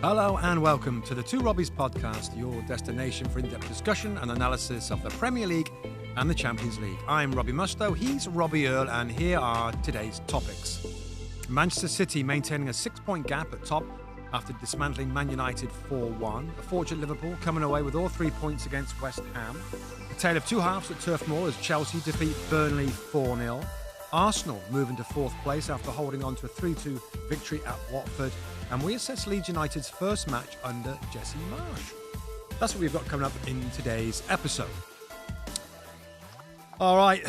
Hello and welcome to the Robbies Podcast, your destination for in-depth discussion and analysis of the Premier League and the Champions League. I'm Robbie Mustoe, he's Robbie Earle, and here are today's topics. Manchester City maintaining a 6-point gap at top after dismantling Man United 4-1. A fortunate Liverpool coming away with all 3 points against West Ham. A tale of two halves at Turf Moor as Chelsea defeat Burnley 4-0. Arsenal moving to fourth place after holding on to a 3-2 victory at Watford. And we assess Leeds United's first match under Jesse Marsch. That's what we've got coming up in today's episode. All right,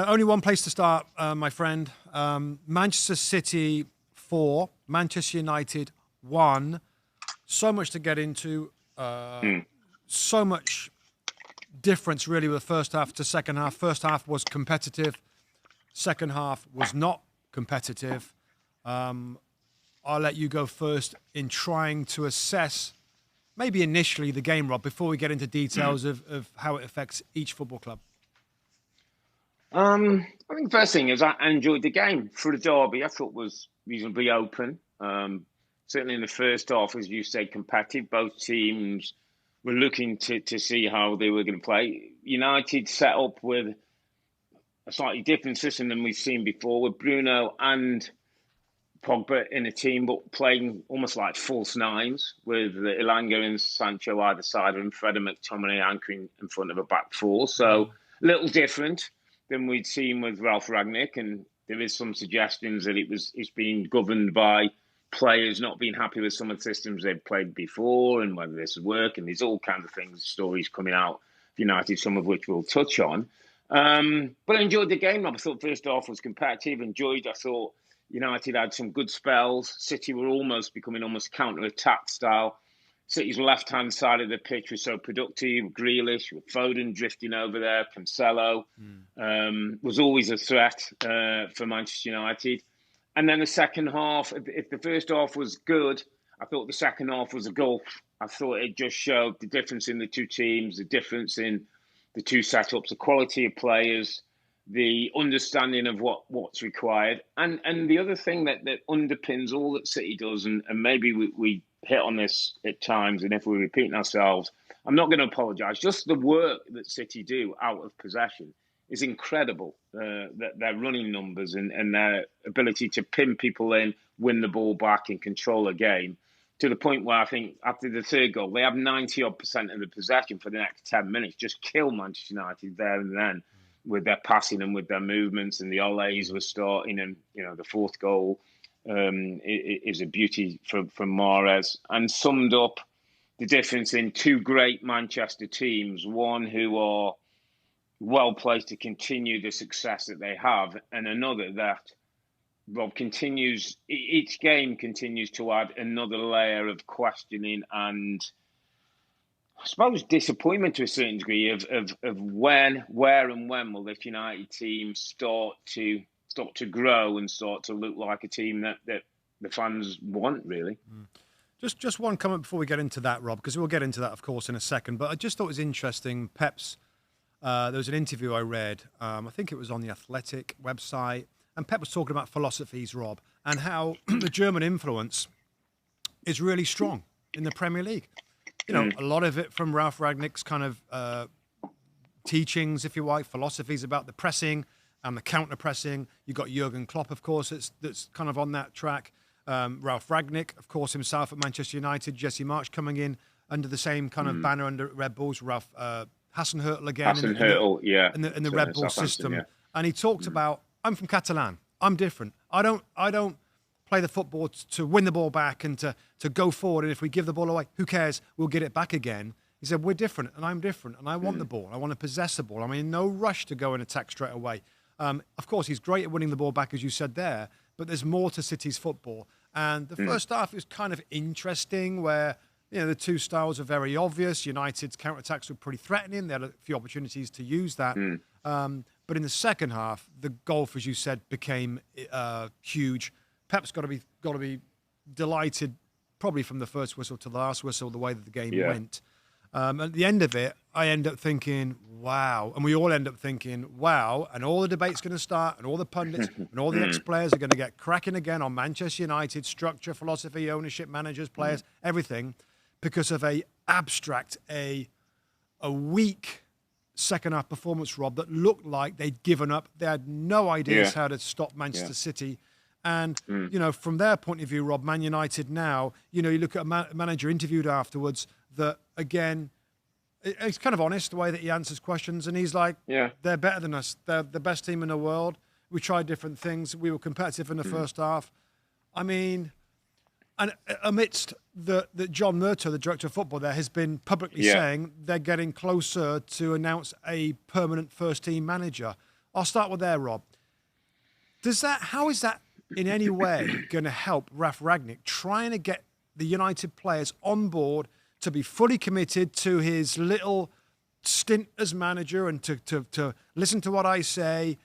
only one place to start, my friend. Manchester City 4, Manchester United 1. So much to get into. So much difference, really, with the first half to second half. First half was competitive. Second half was not competitive. I'll let you go first in trying to assess, maybe initially, the game, Rob, before we get into details of how it affects each football club. I think the first thing is I enjoyed the game. For the derby, I thought was reasonably open. Certainly in the first half, as you say, competitive. Both teams were looking to see how they were going to play. United set up with a slightly different system than we've seen before, with Bruno and Pogba in a team, but playing almost like false nines, with Elanga and Sancho either side and Fred and McTominay anchoring in front of a back four. So a little different than we'd seen with Ralph Rangnick, and there is some suggestions that it's being governed by players not being happy with some of the systems they've played before and whether this would work. And there's all kinds of things, stories coming out of United, some of which we'll touch on. But I enjoyed the game. I thought first half was competitive. I thought United had some good spells. City were becoming counter-attack style. City's left-hand side of the pitch was so productive. Grealish, with Foden drifting over there. Cancelo was always a threat for Manchester United. And then the second half, if the first half was good, I thought the second half was a gulf. I thought it just showed the difference in the two teams, the difference in the two setups, the quality of players, the understanding of what's required. And the other thing that underpins all that City does, and maybe we hit on this at times, and if we're repeating ourselves, I'm not going to apologise. Just the work that City do out of possession is incredible. Their running numbers and their ability to pin people in, win the ball back and control a game, to the point where I think after the third goal, they have 90% of the possession for the next 10 minutes, just kill Manchester United there and then with their passing and with their movements, and the Ole's were starting, and the fourth goal is a beauty from Mahrez, and summed up the difference in two great Manchester teams, one who are well placed to continue the success that they have, and another that, Rob, each game continues to add another layer of questioning and, I suppose, disappointment to a certain degree of when, where and when will this United team start to grow and start to look like a team that the fans want, really. Just one comment before we get into that, Rob, because we'll get into that, of course, in a second. But I just thought it was interesting. Pep's, there was an interview I read, I think it was on the Athletic website, and Pep was talking about philosophies, Rob, and how the German influence is really strong in the Premier League. A lot of it from Ralph Rangnick's kind of teachings, if you like, philosophies about the pressing and the counter-pressing. You've got Jurgen Klopp, of course, that's kind of on that track. Ralph Rangnick, of course, himself at Manchester United. Jesse Marsch coming in under the same kind of banner under Red Bulls. Ralph Hasenhüttl again in the Red Bull system. Yeah. And he talked about, I'm from Catalan. I'm different. I don't play the football to win the ball back and to go forward. And if we give the ball away, who cares? We'll get it back again. He said, we're different, and I'm different, and I want the ball. I want to possess the ball. I'm in no rush to go and attack straight away. Of course, he's great at winning the ball back, as you said there, but there's more to City's football. And the first half is kind of interesting, where the two styles are very obvious. United's counter-attacks were pretty threatening. They had a few opportunities to use that. But in the second half, the gulf, as you said, became huge. Pep's got to be delighted, probably from the first whistle to the last whistle, the way that the game went. At the end of it, I end up thinking, wow. And we all end up thinking, wow. And all the debate's going to start, and all the pundits and all the ex-players are going to get cracking again on Manchester United, structure, philosophy, ownership, managers, players, everything, because of a weak second-half performance, Rob, that looked like they'd given up. They had no ideas how to stop Manchester City. And, you know, from their point of view, Rob, Man United now, you know, you look at a manager interviewed afterwards that, again, it's kind of honest the way that he answers questions. And he's like, they're better than us. They're the best team in the world. We tried different things. We were competitive in the first half. I mean, and amidst that John Murtough, the director of football there, has been publicly saying they're getting closer to announce a permanent first-team manager. I'll start with there, Rob. How is that in any way going to help Ralf Rangnick trying to get the United players on board to be fully committed to his little stint as manager and to listen to what I say,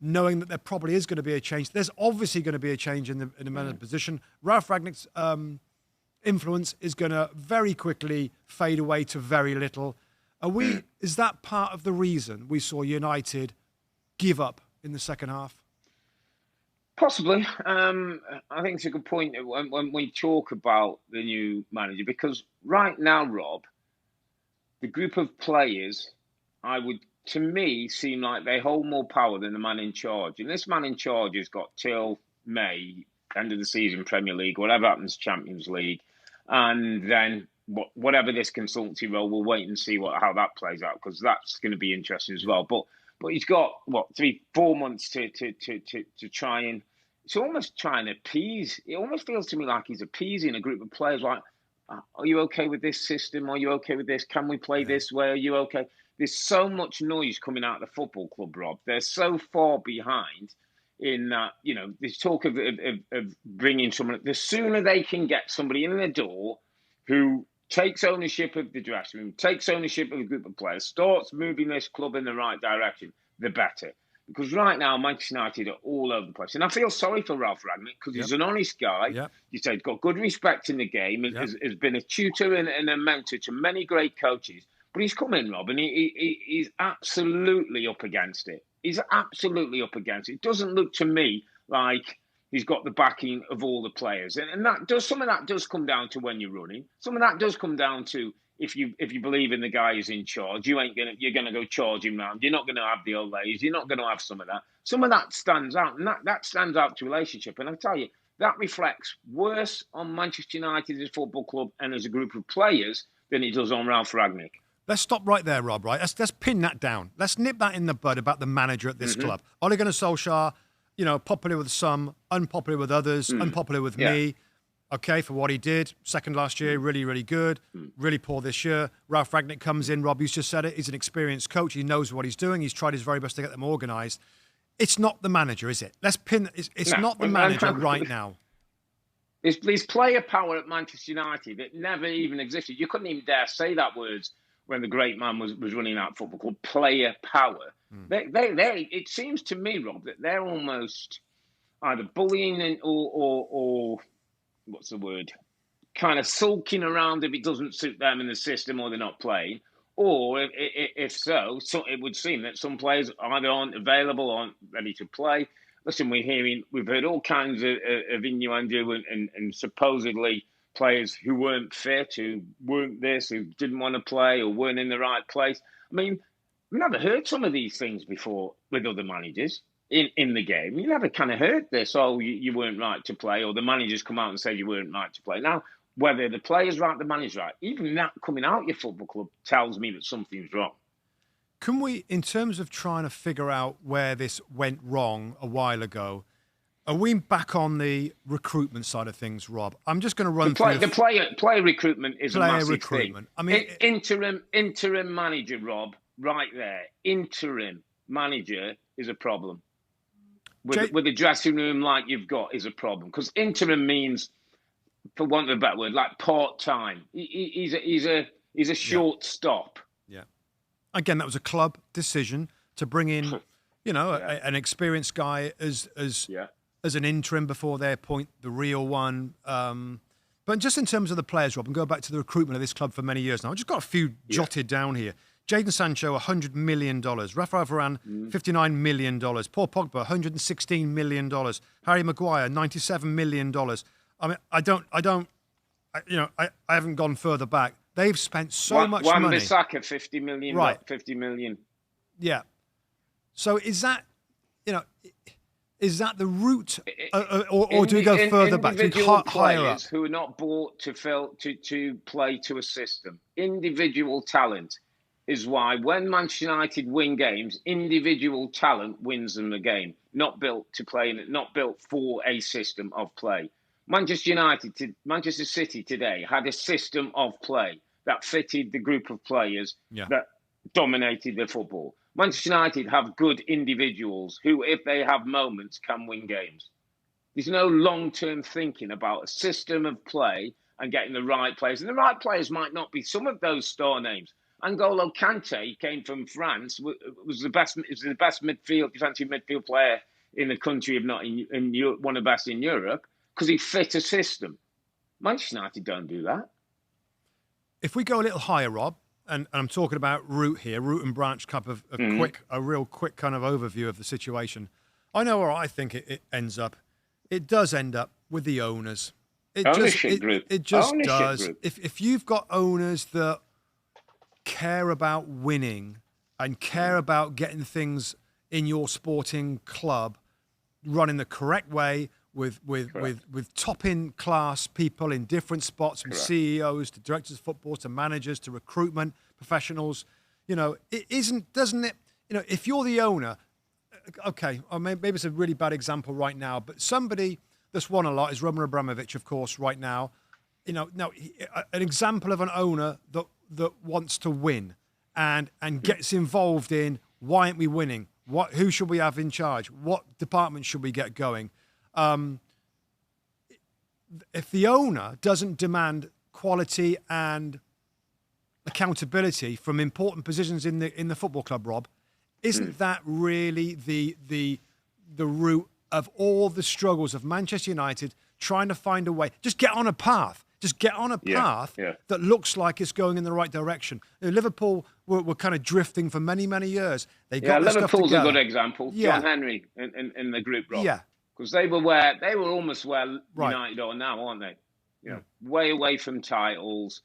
knowing that there probably is going to be a change? There's obviously going to be a change in the manager position. Ralf Rangnick's influence is going to very quickly fade away to very little. Is that part of the reason we saw United give up in the second half? Possibly. I think it's a good point when we talk about the new manager, because right now, Rob, the group of players, to me, seem like they hold more power than the man in charge. And this man in charge has got till May, end of the season, Premier League, whatever happens, Champions League. And then whatever this consultancy role, we'll wait and see how that plays out, because that's going to be interesting as well. But he's got, 3-4 months to try and... It's almost trying to appease. It almost feels to me like he's appeasing a group of players like, are you okay with this system? Are you okay with this? Can we play this way? Are you okay? There's so much noise coming out of the football club, Rob. They're so far behind in that, you know, this talk of bringing someone. The sooner they can get somebody in the door who takes ownership of the dressing room, takes ownership of a group of players, starts moving this club in the right direction, the better. Because right now, Manchester United are all over the place. And I feel sorry for Ralf Rangnick, because he's an honest guy. You say he's got good respect in the game, has been a tutor and a mentor to many great coaches. But he's come in, Rob, and he's absolutely up against it. He's absolutely up against it. It doesn't look to me like he's got the backing of all the players. And some of that does come down to when you're running. Some of that does come down to if you believe in the guy who's in charge, you're gonna go charge him round. You're not gonna have the Earles. You're not gonna have some of that. Some of that stands out, and that stands out to relationship. And I tell you, that reflects worse on Manchester United as a football club and as a group of players than it does on Ralf Rangnick. Let's stop right there, Rob. Right, let's pin that down. Let's nip that in the bud about the manager at this club. Ole Gunnar Solskjaer, you know, popular with some, unpopular with others, unpopular with me. Okay, for what he did. Second last year, really, really good. Really poor this year. Ralf Rangnick comes in. Robbie's just said it. He's an experienced coach. He knows what he's doing. He's tried his very best to get them organised. It's not the manager, is it? Let's pin. It's not the manager right now. There's player power at Manchester United that never even existed. You couldn't even dare say that words when the great man was running that football club. Player power. It seems to me, Rob, that they're almost either bullying or what's the word? Kind of sulking around if it doesn't suit them in the system or they're not playing. Or if so, it would seem that some players either aren't available or aren't ready to play. Listen, we've heard all kinds of innuendo and supposedly players who weren't fit, who weren't this, who didn't want to play or weren't in the right place. I mean, we've never heard some of these things before with other managers. In the game, you never kind of heard this, you weren't right to play, or the managers come out and say you weren't right to play. Now, whether the player's right, the manager's right, even that coming out your football club tells me that something's wrong. Can we, in terms of trying to figure out where this went wrong a while ago, are we back on the recruitment side of things, Rob? I'm just going to run through... The player recruitment is a massive thing. I mean, interim manager, Rob, right there. Interim manager is a problem. With the dressing room like you've got is a problem, because interim means, for want of a better word, like part-time. He's a short stop. Yeah. Again, that was a club decision to bring in, you know, an experienced guy as an interim before they appoint the real one. But just in terms of the players, Rob, and go back to the recruitment of this club for many years now, I've just got a few jotted down here. Jadon Sancho, $100 million. Rafael Varane, $59 million. Paul Pogba, $116 million. Harry Maguire, $97 million. I mean, I haven't gone further back. They've spent so much money. Wan-Bissaka, $50 million. Right. $50 million. Yeah. So is that the route, or do we go further back? Individual Higher up? players who are not bought to play to a system. Individual talent is why when Manchester United win games, individual talent wins them the game. Not built to play, not built for a system of play. Manchester City today had a system of play that fitted the group of players that dominated the football. Manchester United have good individuals who, if they have moments, can win games. There's no long-term thinking about a system of play and getting the right players. And the right players might not be some of those star names. N'Golo Kante came from France, was the best defensive midfield player in the country, if not in Europe, one of the best in Europe, because he fit a system. Manchester United don't do that. If we go a little higher, Rob, and I'm talking about route here, route and branch, a real quick kind of overview of the situation. I know where I think it ends up. It does end up with the owners. Ownership group. It just does. If you've got owners that care about winning and care about getting things in your sporting club run in the correct way with top in class people in different spots, from CEOs to directors of football to managers to recruitment professionals, doesn't it? If you're the owner, okay, or maybe it's a really bad example right now, but somebody that's won a lot is Roman Abramovich, of course, right now. An example of an owner that wants to win and gets involved in, why aren't we winning? Who should we have in charge? What department should we get going? If the owner doesn't demand quality and accountability from important positions in the football club, Rob, isn't that really the root of all the struggles of Manchester United trying to find a way? Just get on a path. Just get on a path that looks like it's going in the right direction. Liverpool were kind of drifting for many, many years. They got Liverpool's a good example. John Henry in the group, Rob. Yeah. Because they were almost where United are now, aren't they? Way away from titles.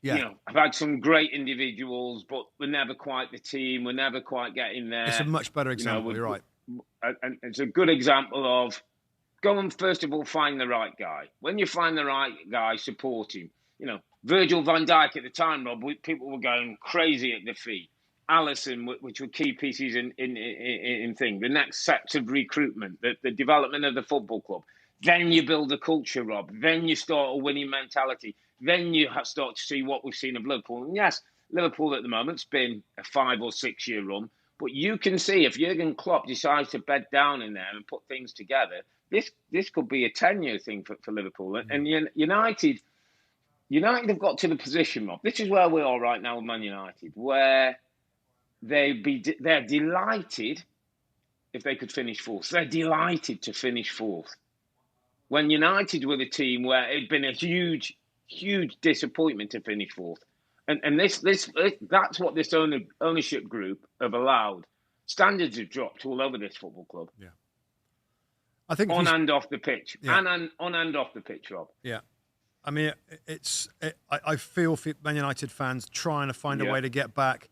Yeah. I've had some great individuals, but we're never quite the team. We're never quite getting there. It's a much better example. You're right. And it's a good example of go and first of all find the right guy. When you find the right guy, support him. Virgil van Dijk at the time, Rob, people were going crazy at the feet. Alisson, which were key pieces in thing. The next steps of recruitment, the development of the football club. Then you build a culture, Rob. Then you start a winning mentality. Then you start to see what we've seen of Liverpool. And yes, Liverpool at the moment's been a 5 or 6 year run. But you can see if Jurgen Klopp decides to bed down in there and put things together, this could be a 10-year thing for Liverpool. And United have got to the position, Rob. This is where we are right now with Man United, where they're delighted if they could finish fourth. They're delighted to finish fourth. When United were the team where it'd been a huge, huge disappointment to finish fourth. And that's what this ownership group have allowed. Standards have dropped all over this football club. Yeah. I think on and off the pitch. Yeah. On and off the pitch, Rob. Yeah. I mean, I feel for Man United fans trying to find a way to get back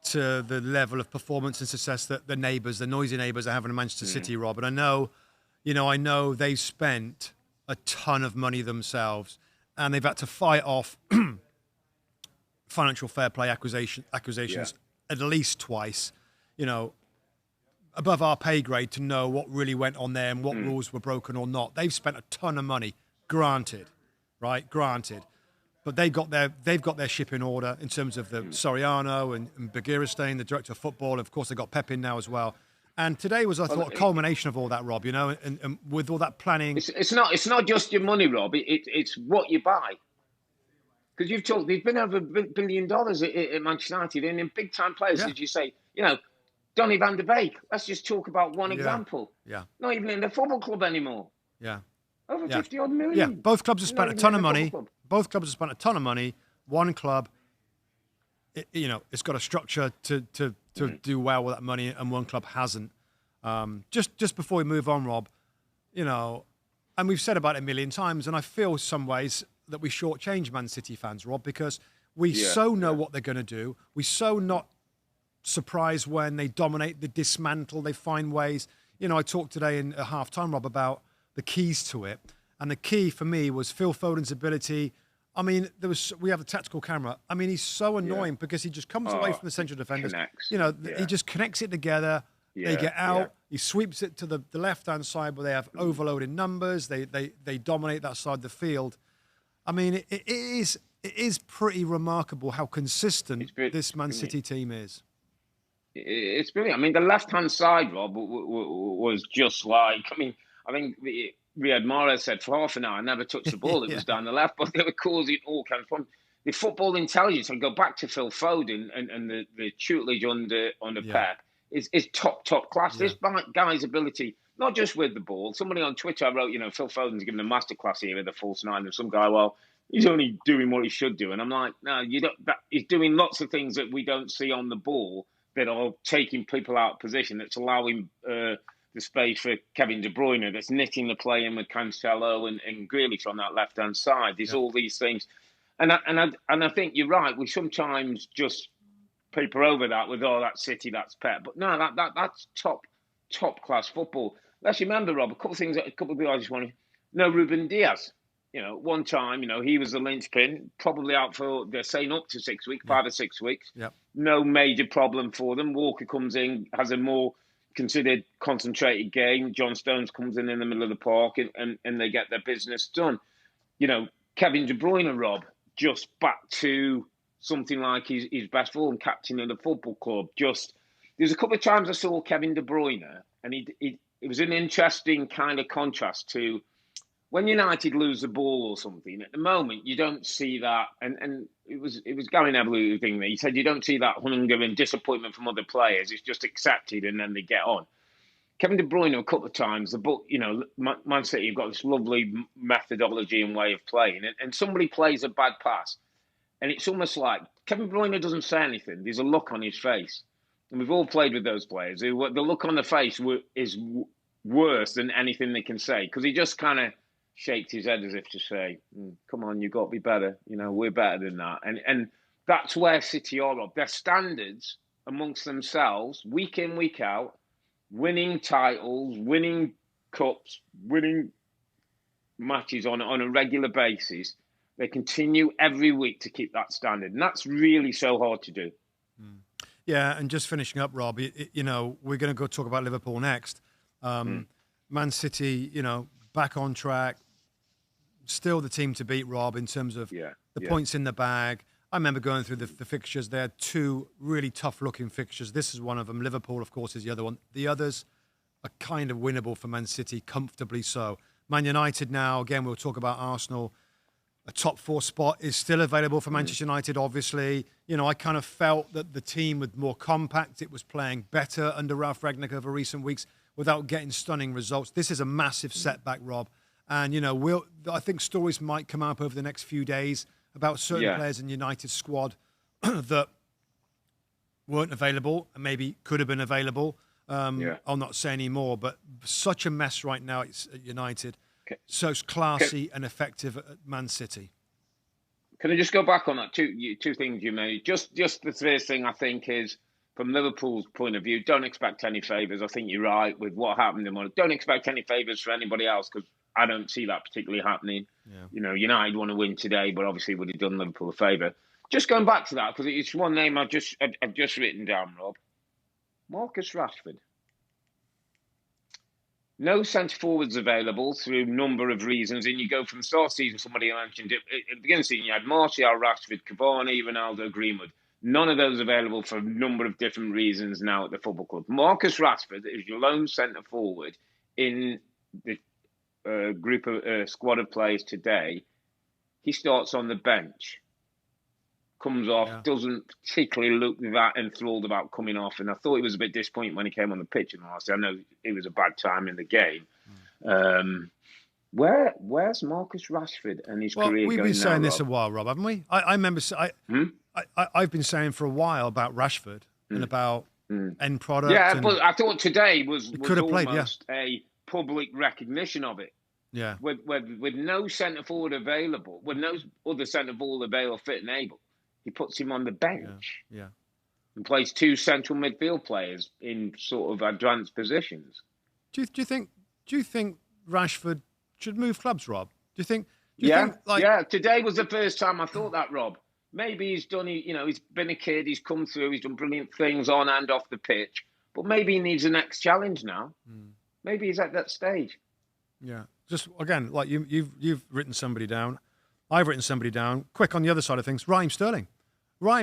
to the level of performance and success that the noisy neighbours are having in Manchester City, Rob. And I know they've spent a ton of money themselves and they've had to fight off financial fair play accusations at least twice, above our pay grade to know what really went on there and what rules were broken or not. They've spent a ton of money, granted. But they've got their ship in order in terms of the Soriano and Bergerstein, the director of football. And of course, they've got Pep in now as well. And today was, I thought, a culmination of all that, Rob, and with all that planning. It's not just your money, Rob. It's what you buy. Because you've talked, there's been over $1 billion at Manchester United, and in big-time players, as you say, Donny van de Beek. Let's just talk about one example. Yeah. Not even in the football club anymore. Yeah. Over 50-odd million. Yeah, both clubs have spent a ton of money. Both clubs have spent a ton of money. One club it's got a structure to do well with that money, and one club hasn't. Just before we move on, Rob, and we've said about it a million times, and I feel some ways that we shortchange Man City fans, Rob, because we know what they're going to do. We so not surprised when they dominate, they dismantle, they find ways. I talked today in a half-time, Rob, about the keys to it. And the key for me was Phil Foden's ability. I mean, we have a tactical camera. I mean, he's so annoying because he just comes away from the central defenders. He just connects it together. They get out. He sweeps it to the left-hand side where they have overloaded numbers. They dominate that side of the field. I mean, it is pretty remarkable how consistent this Man City team is. It's brilliant. I mean, the left-hand side, Rob, was just like, I think Riyad Mahrez said for half an hour, I never touched the ball. It was down the left, but they were causing all kinds of problems. The football intelligence, I go back to Phil Foden and the tutelage under Pep, is top class. Yeah. This guy's ability, not just with the ball. Somebody on Twitter wrote, Phil Foden's giving a masterclass here with the false nine, and some guy, well, he's only doing what he should do. And I'm like, no, you don't. He's doing lots of things that we don't see on the ball that are taking people out of position. That's allowing the space for Kevin De Bruyne. That's knitting the play in with Cancelo and Grealish on that left hand side. There's all these things, and I think you're right. We sometimes just paper over that with that's City, that's Pep. But no, that's top class football. Let's remember, Rob, a couple of people I just want to know. Ruben Diaz. One time, he was the linchpin, probably out for, they're saying up to 6 weeks, 5 or 6 weeks. Yep. No major problem for them. Walker comes in, has a more considered concentrated game. John Stones comes in the middle of the park and they get their business done. Kevin De Bruyne, Rob, just back to something like his best form, captain of the football club. There's a couple of times I saw Kevin De Bruyne, and it was an interesting kind of contrast to when United lose the ball or something. At the moment, you don't see that, and it was Gary Neville who thing there. He said you don't see that hunger and disappointment from other players. It's just accepted, and then they get on. Kevin De Bruyne a couple of times, Man City have got this lovely methodology and way of playing, and somebody plays a bad pass, and it's almost like Kevin De Bruyne doesn't say anything. There's a look on his face, and we've all played with those players. The look on the face is worse than anything they can say, because he just kind of shaked his head as if to say, come on, you've got to be better. We're better than that. And that's where City are, Rob. Their standards amongst themselves, week in, week out, winning titles, winning cups, winning matches on a regular basis. They continue every week to keep that standard. And that's really so hard to do. Yeah, and just finishing up, Rob, we're going to go talk about Liverpool next. Man City, back on track. Still the team to beat, Rob, in terms of the points in the bag. I remember going through the fixtures. They had two really tough-looking fixtures. This is one of them. Liverpool, of course, is the other one. The others are kind of winnable for Man City, comfortably so. Man United now, again, we'll talk about Arsenal. A top 4 spot is still available for Manchester United, obviously. I kind of felt that the team was more compact. It was playing better under Ralph Rangnick over recent weeks without getting stunning results. This is a massive setback, Rob. And, I think stories might come up over the next few days about certain players in United's squad that weren't available and maybe could have been available. I'll not say any more, but such a mess right now at United. So classy and effective at Man City. Can I just go back on that? Two things you made. Just the first thing I think is, from Liverpool's point of view, don't expect any favours. I think you're right with what happened in Monaco. Don't expect any favours for anybody else, because I don't see that particularly happening. Yeah. United want to win today, but obviously would have done Liverpool a favour. Just going back to that, because it's one name I've just written down, Rob. Marcus Rashford. No centre forwards available through a number of reasons. And you go from the start of the season, somebody mentioned it. At the beginning of the season, you had Martial, Rashford, Cavani, Ronaldo, Greenwood. None of those available for a number of different reasons now at the football club. Marcus Rashford is your lone centre forward in the squad of players today. He starts on the bench, comes off, doesn't particularly look that enthralled about coming off. And I thought he was a bit disappointed when he came on the pitch in the last day. I know it was a bad time in the game. Where's Marcus Rashford and his career going now? We've been saying this a while, Rob, haven't we? I remember I've been saying for a while about Rashford and about end product. Yeah, but I thought today was almost played, a public recognition of it. Yeah. With no centre forward available, with no other centre forward available fit and able, he puts him on the bench. Yeah. And plays 2 central midfield players in sort of advanced positions. Do you think Rashford should move clubs, Rob? Do you think? Today was the first time I thought that, Rob. Maybe he's done. He's been a kid. He's come through. He's done brilliant things on and off the pitch. But maybe he needs the next challenge now. Maybe he's at that stage. Yeah. Just again, like you've written somebody down. I've written somebody down. Quick on the other side of things. Raheem Sterling. I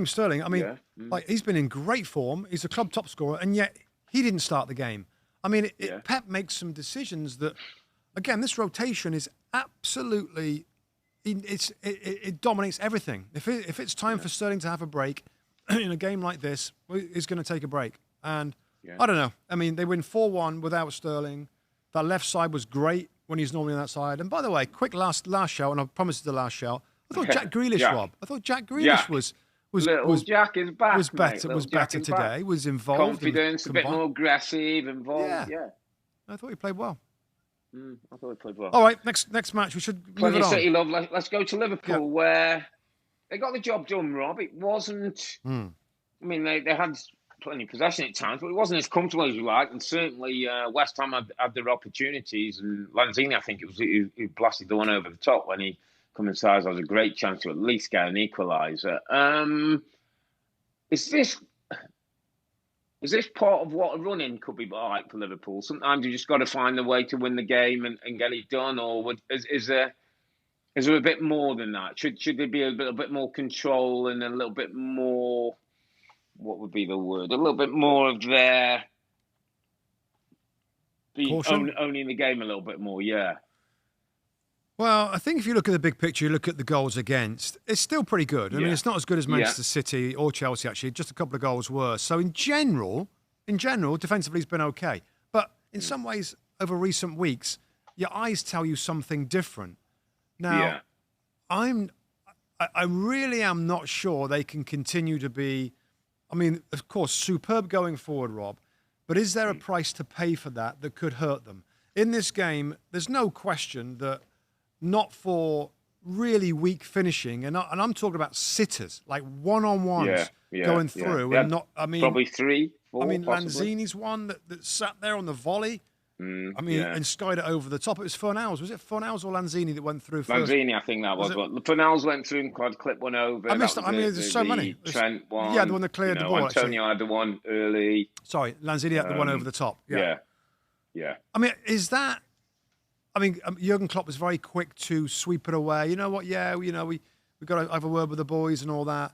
mean, like he's been in great form. He's a club top scorer, and yet he didn't start the game. I mean, Pep makes some decisions that, again, this rotation is absolutely, it dominates everything. If it's time for Sterling to have a break in a game like this, he's going to take a break. And I don't know. I mean, they win 4-1 without Sterling. That left side was great when he's normally on that side. And by the way, quick last shout, and I promised the last shout. I thought Jack Grealish, Rob. I thought Jack Grealish was Jack is back. Was better today. Was involved. Confidence, a bit more aggressive, involved. Yeah. I thought he played well. I thought he played well. All right, next match we should move it on. City love. Let's go to Liverpool, where they got the job done. Rob, it wasn't. I mean, they had plenty of possession at times, but it wasn't as comfortable as you like. And certainly, West Ham had their opportunities, and Lanzini, I think it was who blasted the one over the top when he. Come inside, has a great chance to at least get an equaliser. Is this part of what a run-in could be like for Liverpool? Sometimes you just got to find a way to win the game and get it done, or is there a bit more than that? Should there be a bit more control and a little bit more? What would be the word? A little bit more of their owning the game a little bit more, yeah. Well, I think if you look at the big picture, you look at the goals against, it's still pretty good. I mean, it's not as good as Manchester City or Chelsea, actually, just a couple of goals worse. So in general, defensively, it's been okay. But in some ways, over recent weeks, your eyes tell you something different. Now, I really am not sure they can continue to be, I mean, of course, superb going forward, Rob, but is there a price to pay for that could hurt them? In this game, there's no question that not for really weak finishing, and I'm talking about sitters, like one-on-ones going through, and not. I mean, probably 3, 4. I mean, possibly. Lanzini's one that sat there on the volley. I mean, and skied it over the top. It was Fornals. Was it Fornals or Lanzini that went through first? Lanzini, I think that was one. Fornals went through and clipped one over. I missed. I mean, there's so many. Trent one. Yeah, the one that cleared the ball. Antonio had the one early. Sorry, Lanzini had the one over the top. Yeah. I mean, is that? I mean, Jurgen Klopp was very quick to sweep it away. You know what? Yeah, we got to have a word with the boys and all that.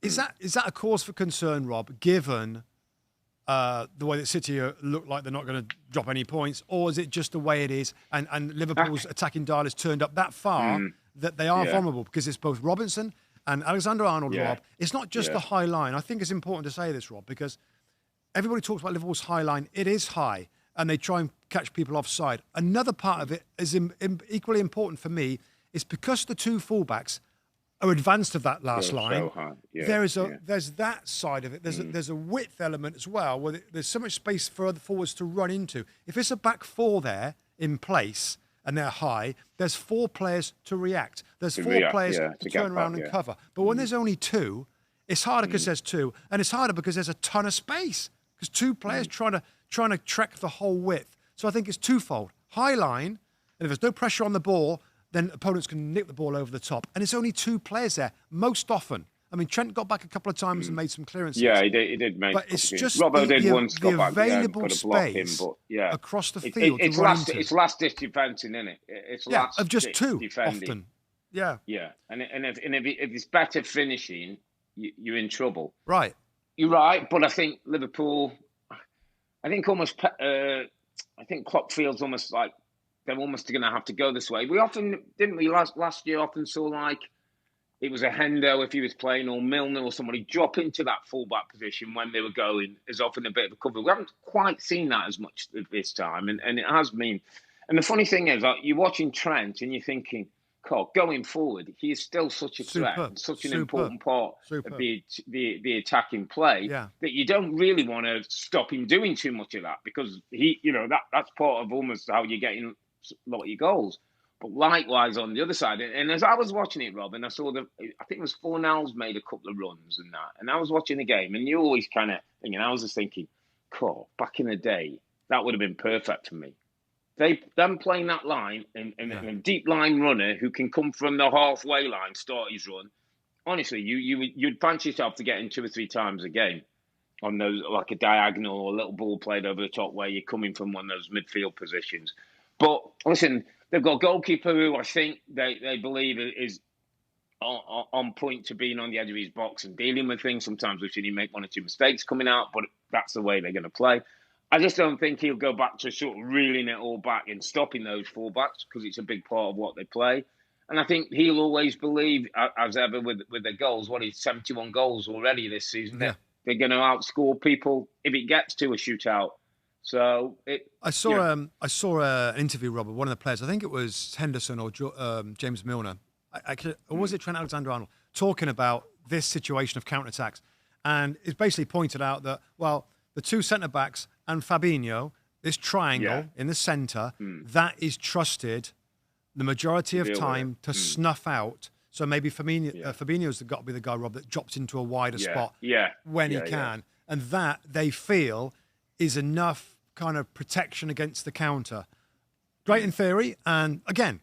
Is that a cause for concern, Rob? Given the way that City look like they're not going to drop any points, or is it just the way it is? And Liverpool's attacking dial has turned up that far that they are vulnerable because it's both Robinson and Alexander-Arnold, Rob. It's not just the high line. I think it's important to say this, Rob, because everybody talks about Liverpool's high line. It is high. And they try and catch people offside. Another part of it is equally important for me is because the two fullbacks are advanced of that last line. So there's that side of it. There's a width element as well where there's so much space for other forwards to run into. If it's a back 4 there in place and they're high, there's 4 players to react. There's 4 players to turn around and cover. But when there's only 2, it's harder because there's 2, and it's harder because there's a ton of space because 2 players trying to trek the whole width. So I think it's twofold. High line, and if there's no pressure on the ball, then opponents can nick the ball over the top. And it's only 2 players there, most often. I mean, Trent got back a couple of times and made some clearances. Yeah, he did make. But it's just Robbo did once the back, available space across the field. It's last-ditch defending, isn't it? It's of just 2 defending. Often. Yeah. Yeah, and if it's better finishing, you're in trouble. Right. You're right, but I think Liverpool. I think Klopp feels almost like they're almost going to have to go this way. We often, didn't we, last year often saw like it was a Hendo if he was playing or Milner or somebody drop into that fullback position when they were going as often a bit of a cover. We haven't quite seen that as much this time, and it has been. And the funny thing is, like, you're watching Trent and you're thinking, going forward, he is still such a threat and such an important part of the attacking play that you don't really want to stop him doing too much of that, because that's part of almost how you're getting a lot of your goals. But likewise on the other side, and as I was watching it, Rob, and I saw I think it was Fornals made a couple of runs and that, and I was watching the game, and you always kind of thinking, I was just thinking, back in the day, that would have been perfect for me. Them playing that line and a deep line runner who can come from the halfway line, start his run. Honestly, you'd fancy yourself to get in 2 or 3 times a game on those, like a diagonal or a little ball played over the top where you're coming from one of those midfield positions. But listen, they've got a goalkeeper who I think they believe is on point to being on the edge of his box and dealing with things. Sometimes we've seen him make 1 or 2 mistakes coming out, but that's the way they're going to play. I just don't think he'll go back to sort of reeling it all back and stopping those fullbacks, because it's a big part of what they play. And I think he'll always believe, as ever with their goals, he's 71 goals already this season. Yeah. They're going to outscore people if it gets to a shootout. So I saw an interview, Rob, with one of the players. I think it was Henderson or James Milner. Or was it Trent Alexander-Arnold, talking about this situation of counter-attacks. And it's basically pointed out that, the 2 centre-backs and Fabinho, this triangle in the centre, that is trusted the majority of time to snuff out. So maybe Fabinho's got to be the guy, Rob, that drops into a wider spot when he can. And that, they feel, is enough kind of protection against the counter. Great in theory. And, again,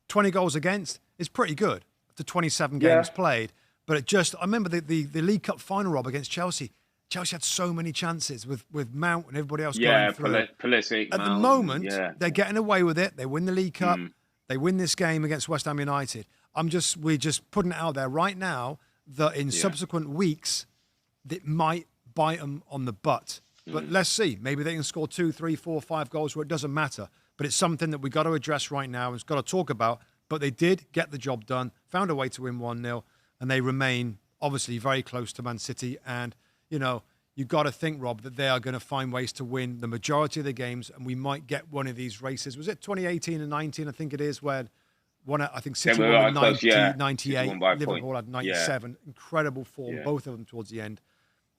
20 goals against is pretty good after 27 games played. But I remember the League Cup final, Rob, against Chelsea. Chelsea had so many chances with Mount and everybody else going through. Pulisic, At the moment, they're getting away with it. They win the League Cup. They win this game against West Ham United. We're just putting it out there right now that in subsequent weeks, it might bite them on the butt. But let's see. Maybe they can score 2, 3, 4, 5 goals where it doesn't matter. But it's something that we've got to address right now and it's got to talk about. But they did get the job done, found a way to win 1-0, and they remain obviously very close to Man City. And you've got to think, Rob, that they are going to find ways to win the majority of the games, and we might get one of these races. Was it 2018 and 19, I think it is, where I think City won 98, Liverpool had 97. Incredible form, both of them towards the end.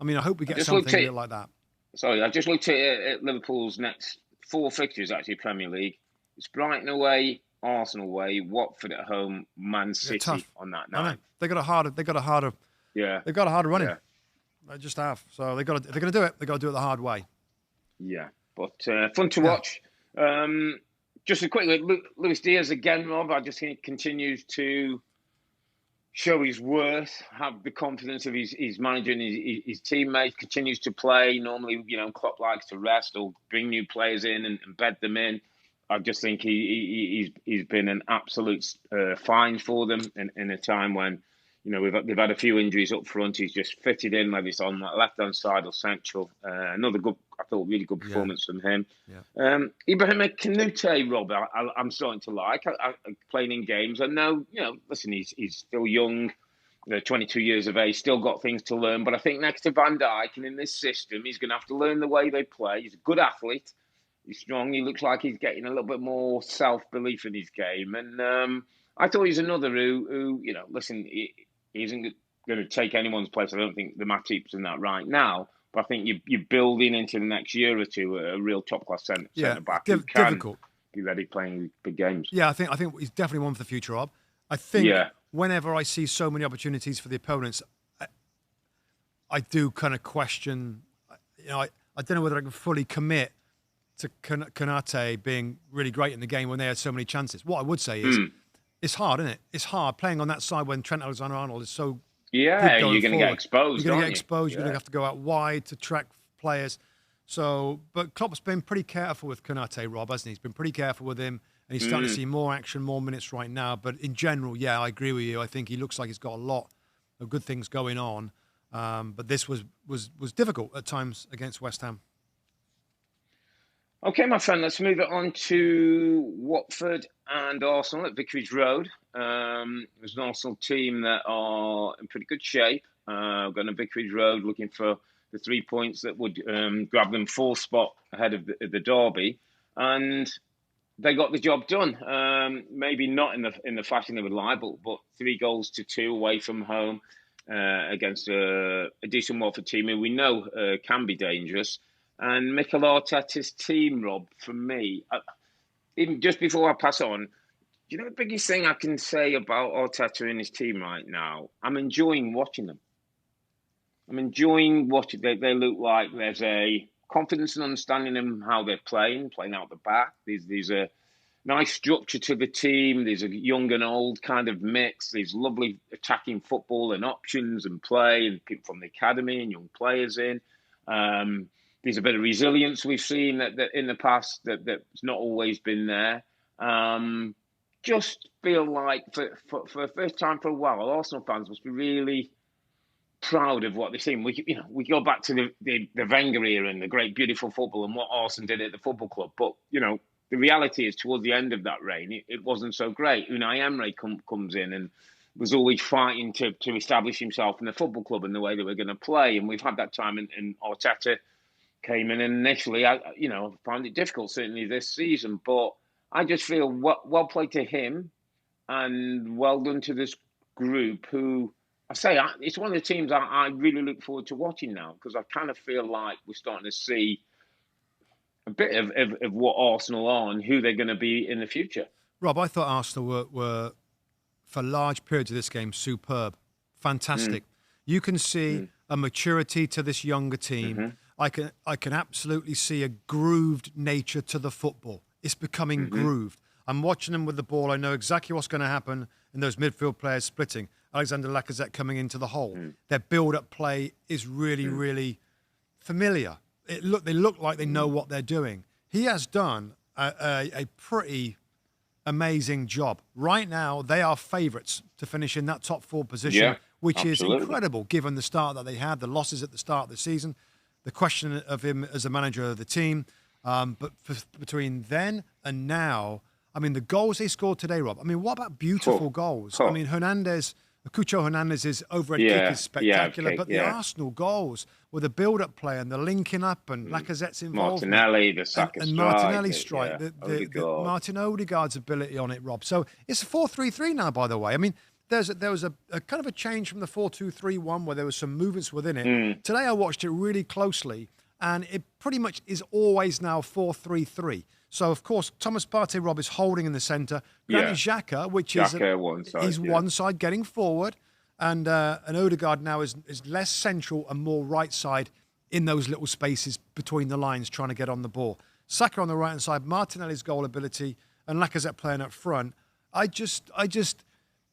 I mean, I hope we get something like that. Sorry, I just looked at Liverpool's next 4 fixtures, actually, Premier League. It's Brighton away, Arsenal away, Watford at home, Man City on that night. They got a harder run in. They just have. So if they're going to do it, they've got to do it the hard way. Yeah, but fun to watch. Just quickly, Luis Diaz again, Rob, I just think continues to show his worth, have the confidence of his manager and his teammates, continues to play. Normally, Klopp likes to rest or bring new players in and bed them in. I just think he's been an absolute find for them in a time when, they've had a few injuries up front. He's just fitted in, whether it's on the left-hand side or central. Another good, I thought, really good performance from him. Yeah. Ibrahim Kanute, Rob, I'm starting to like. Playing in games. I know, listen, he's still young, 22 years of age, still got things to learn. But I think next to Van Dijk and in this system, he's going to have to learn the way they play. He's a good athlete. He's strong. He looks like he's getting a little bit more self-belief in his game. And I thought he's another who listen, he isn't going to take anyone's place. I don't think the Matip's in that right now. But I think you're building into the next year or two a real top-class centre-back who can be ready playing big games. Yeah, I think he's definitely one for the future, Rob. I think whenever I see so many opportunities for the opponents, I do kind of question, I don't know whether I can fully commit to Kanate being really great in the game when they had so many chances. What I would say is, it's hard, isn't it? It's hard playing on that side when Trent Alexander-Arnold is so you're going to get exposed. You're going to get exposed. You're going to have to go out wide to track players. So, but Klopp's been pretty careful with Kanate, Rob, hasn't he? He's been pretty careful with him, and he's starting to see more action, more minutes right now. But in general, I agree with you. I think he looks like he's got a lot of good things going on. But this was difficult at times against West Ham. Okay, my friend, let's move it on to Watford and Arsenal at Vicarage Road. There's an Arsenal team that are in pretty good shape. Going to Vicarage Road looking for the 3 points that would grab them 4th spot ahead of the derby. And they got the job done. Maybe not in the fashion they would like, but 3-2 away from home against a decent Watford team who we know can be dangerous. And Mikel Arteta's team, Rob, for me, even just before I pass on, you know the biggest thing I can say about Arteta and his team right now? I'm enjoying watching them. I'm enjoying watching. They look like there's a confidence and understanding in how they're playing out the back. There's a nice structure to the team. There's a young and old kind of mix. There's lovely attacking football and options and play and people from the academy and young players in. There's a bit of resilience we've seen that in the past that's not always been there. Just feel like for the first time for a while, Arsenal fans must be really proud of what they've seen. We go back to the Wenger era and the great, beautiful football and what Arsenal did at the football club. But, the reality is towards the end of that reign, it wasn't so great. Unai Emery comes in and was always fighting to establish himself in the football club and the way they were going to play. And we've had that time and Arteta came in and initially, I found it difficult, certainly this season. But I just feel well played to him and well done to this group who, it's one of the teams I really look forward to watching now because I kind of feel like we're starting to see a bit of what Arsenal are and who they're going to be in the future. Rob, I thought Arsenal were for large periods of this game, superb, fantastic. You can see a maturity to this younger team. I can absolutely see a grooved nature to the football. It's becoming grooved. I'm watching them with the ball. I know exactly what's going to happen in those midfield players splitting. Alexander Lacazette coming into the hole. Their build-up play is really, really familiar. They look like they know what they're doing. He has done a pretty amazing job. Right now, they are favourites to finish in that top 4 position, which absolutely. is incredible given the start that they had, the losses at the start of the season, the question of him as a manager of the team. But between then and now, I mean, the goals they scored today, Rob, I mean, what about beautiful goals? I mean, Cucho Hernandez's overhead kick is spectacular, but the Arsenal goals with the build-up play and the linking up and Lacazette's involvement. Martinelli, the Saka and Martinelli's strike, the Martin Odegaard's ability on it, Rob. So it's a 4-3-3 now, by the way. I mean, there was a kind of a change from the 4-2-3-1 where there was some movements within it. Today I watched it really closely, and it pretty much is always now 4-3-3. So, of course, Thomas Partey, Rob, is holding in the centre. Granit Xhaka, which is one side getting forward. And Odegaard now is less central and more right side in those little spaces between the lines trying to get on the ball. Saka on the right-hand side, Martinelli's goal ability, and Lacazette playing up front. I just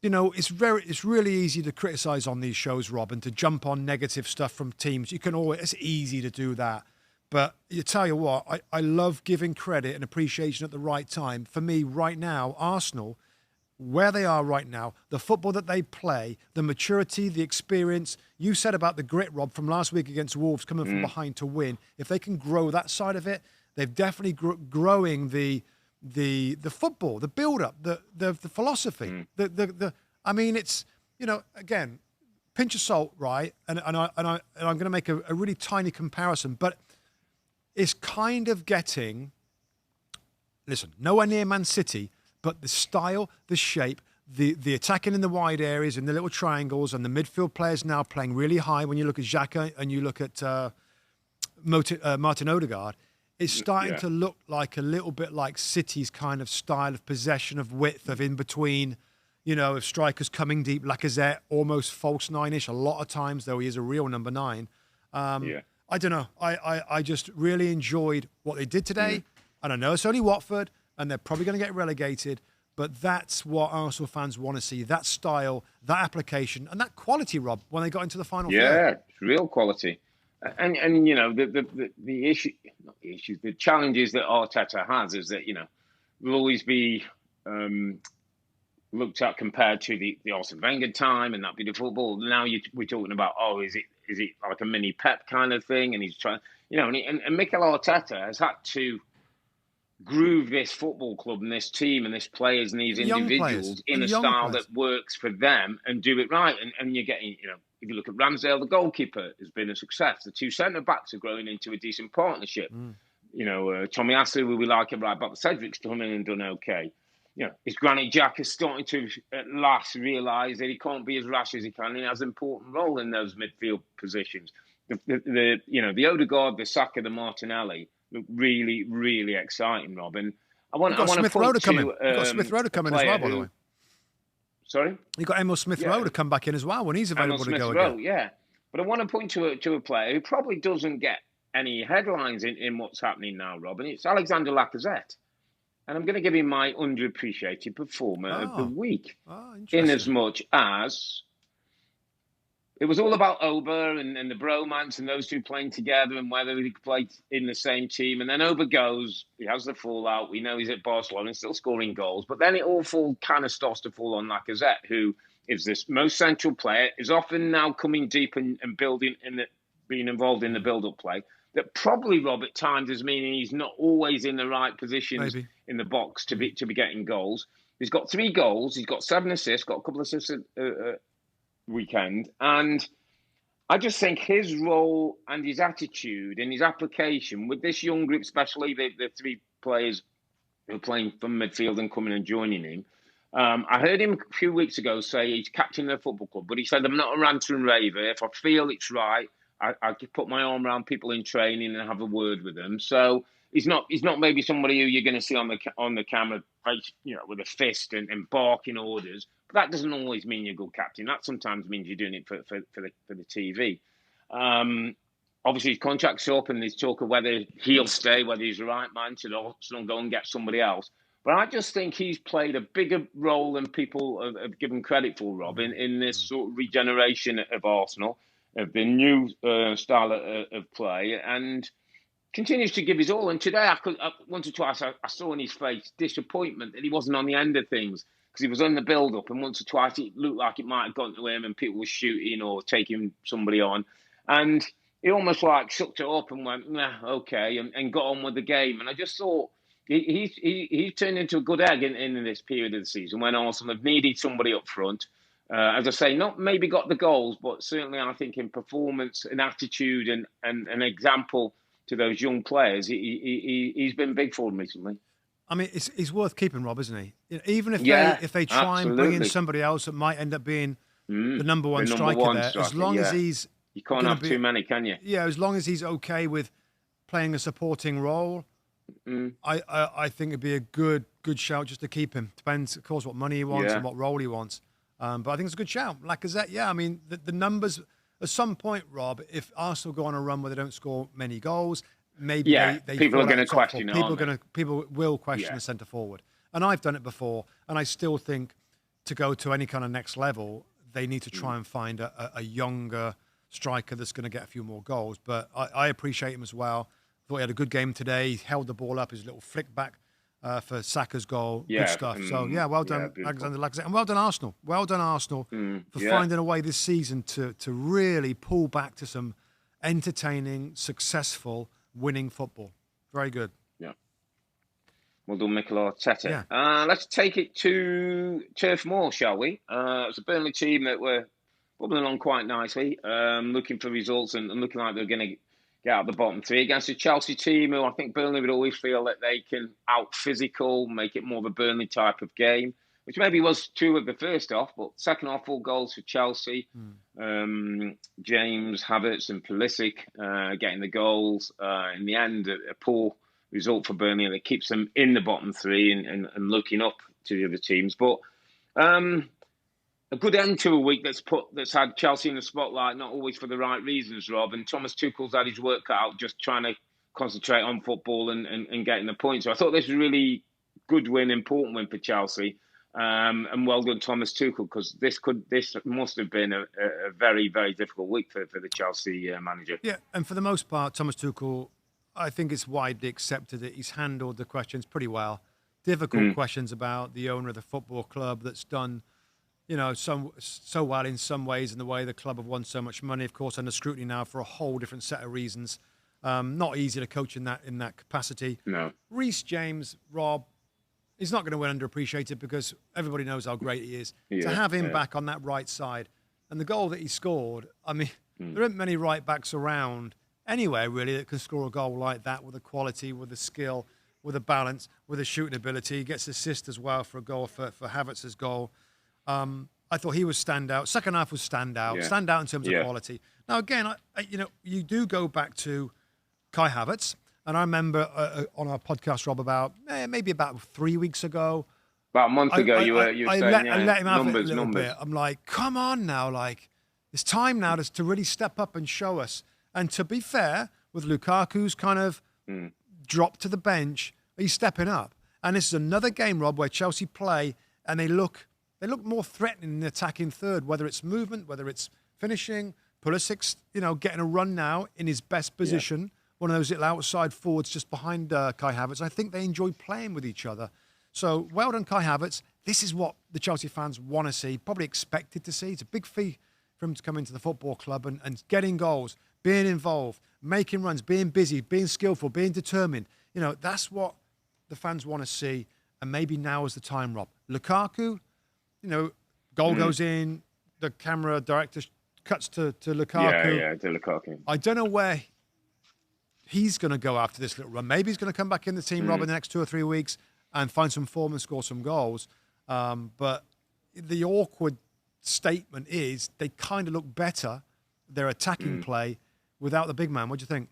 it's really easy to criticise on these shows, Rob, and to jump on negative stuff from teams. It's easy to do that. But you tell you what, I love giving credit and appreciation at the right time. For me, right now, Arsenal, where they are right now, the football that they play, the maturity, the experience. You said about the grit, Rob, from last week against Wolves, coming from behind to win. If they can grow that side of it, they've definitely growing the football, the build-up, the philosophy. I mean, it's again, pinch of salt, right? And I'm going to make a really tiny comparison, but. Is kind of getting, nowhere near Man City, but the style, the shape, the attacking in the wide areas and the little triangles and the midfield players now playing really high when you look at Xhaka and you look at Martin Odegaard, it's starting to look like a little bit like City's kind of style of possession, of width, of in between, of strikers coming deep, Lacazette, almost false nine-ish a lot of times, though he is a real number 9. I don't know. I just really enjoyed what they did today. And I know it's only Watford, and they're probably going to get relegated, but that's what Arsenal fans want to see, that style, that application, and that quality, Rob, when they got into the final third. Yeah, it's real quality. And the challenges that Arteta has is that, will always be looked at compared to the Arsene Wenger time and that bit of football. Now we're talking about, is it like a mini Pep kind of thing? And he's trying, and Mikel Arteta has had to groove this football club and this team and this players and these individuals in a style that works for them and do it right. And you're getting, if you look at Ramsdale, the goalkeeper has been a success. The 2 centre-backs are growing into a decent partnership. Tommy Asu, we like it right, but Cedric's come in and done okay. His Granite Jack is starting to at last realise that he can't be as rash as he can. He has an important role in those midfield positions. The Odegaard, the Saka, the Martinelli look really, really exciting, Rob. And I want to Smith point Rowe to You've got Smith Rowe coming as well, by the way. Sorry, you got Emil Smith Rowe to come back in as well when he's available to go again. Yeah, but I want to point to a player who probably doesn't get any headlines in what's happening now, Rob, and it's Alexander Lacazette. And I'm going to give him my underappreciated performer of the week. In as much as it was all about Oba and the bromance and those two playing together and whether they could play in the same team. And then Oba goes, he has the fallout. We know he's at Barcelona, still scoring goals. But then it all kind of starts to fall on Lacazette, who is this most central player, is often now coming deep and building being involved in the build-up play. That probably, Rob, at times is meaning he's not always in the right positions in the box to be getting goals. He's got 3 goals. He's got 7 assists, got a couple of assists weekend. And I just think his role and his attitude and his application with this young group, especially the 3 players who are playing from midfield and coming and joining him. I heard him a few weeks ago say he's captain of the football club, but he said, I'm not a ranter and raver. If I feel it's right, I could put my arm around people in training and have a word with them. So he's not maybe somebody who you're going to see on the camera, with a fist and barking orders. But that doesn't always mean you're a good captain. That sometimes means you're doing it for the TV. Obviously, his contract's up, and there's talk of whether he'll stay, whether he's the right man to not go and get somebody else. But I just think he's played a bigger role than people have given credit for, Rob, in this sort of regeneration of Arsenal, of the new style of play, and continues to give his all. And today, once or twice, I saw in his face disappointment that he wasn't on the end of things because he was on the build-up, and once or twice it looked like it might have gone to him and people were shooting or taking somebody on. And he almost sucked it up and went, nah, okay, and got on with the game. And I just thought he turned into a good egg in this period of the season when Arsenal have needed somebody up front. As I say, not maybe got the goals, but certainly I think in performance and attitude and an example to those young players, he's been big for them recently. I mean, he's worth keeping, Rob, isn't he? Even if they try and bring in somebody else that might end up being the number one striker there, as long as he's... You can't have too many, can you? Yeah, as long as he's okay with playing a supporting role, I think it'd be a good shout just to keep him. Depends, of course, what money he wants and what role he wants. But I think it's a good shout. Lacazette, I mean, the numbers, at some point, Rob, if Arsenal go on a run where they don't score many goals, maybe they people are going to question it. People will question the centre forward. And I've done it before, and I still think to go to any kind of next level, they need to try and find a younger striker that's going to get a few more goals. But I appreciate him as well. Thought he had a good game today. He held the ball up, his little flick back for Saka's goal. Good stuff. So, well done, Alexander Lacazette. And well done, Arsenal. Well done, Arsenal, for finding a way this season to really pull back to some entertaining, successful, winning football. Very good. Yeah. Well done, Mikel Arteta. Yeah. Let's take it to Turf Moor, shall we? It's a Burnley team that were bubbling along quite nicely, looking for results and looking like they're going to get out of the bottom 3 against a Chelsea team who I think Burnley would always feel that they can out-physical, make it more of a Burnley type of game, which maybe was true of the first half, but second half, 4 goals for Chelsea. James, Havertz and Pulisic getting the goals. In the end, a poor result for Burnley that keeps them in the bottom 3 and looking up to the other teams. But a good end to a week that's had Chelsea in the spotlight, not always for the right reasons, Rob. And Thomas Tuchel's had his work cut out, just trying to concentrate on football and getting the points. So I thought this was a really good win, important win for Chelsea. And well done, Thomas Tuchel, because this must have been a very, very difficult week for the Chelsea manager. Yeah, and for the most part, Thomas Tuchel, I think it's widely accepted that he's handled the questions pretty well. Difficult questions about the owner of the football club that's done, so well in some ways in the way the club have won so much money, of course, under scrutiny now for a whole different set of reasons. Not easy to coach in that capacity. No. Reece James, Rob, he's not going to win underappreciated because everybody knows how great he is. To have him back on that right side and the goal that he scored, I mean, there aren't many right backs around anywhere really that can score a goal like that with the quality, with the skill, with the balance, with the shooting ability. He gets assist as well for a goal for Havertz's goal. I thought he was standout. Second half was standout. Yeah. Standout in terms of quality. Now again, you do go back to Kai Havertz, and I remember on our podcast, Rob, maybe about 3 weeks ago. About a month ago, you were saying, I let him have numbers, it a little bit. I'm like, come on now, like it's time now to really step up and show us. And to be fair, with Lukaku's kind of dropped to the bench, he's stepping up. And this is another game, Rob, where Chelsea play and they look more threatening in the attacking third, whether it's movement, whether it's finishing. Pulisic's, getting a run now in his best position. One of those little outside forwards just behind Kai Havertz. I think they enjoy playing with each other. So well done, Kai Havertz. This is what the Chelsea fans want to see, probably expected to see. It's a big fee for him to come into the football club and getting goals, being involved, making runs, being busy, being skillful, being determined. That's what the fans want to see. And maybe now is the time, Rob. Lukaku, goal goes in, the camera director cuts to Lukaku. Yeah, to Lukaku. I don't know where he's going to go after this little run. Maybe he's going to come back in the team, Rob, in the next 2 or 3 weeks and find some form and score some goals. But the awkward statement is they kind of look better, their attacking play, without the big man. What do you think?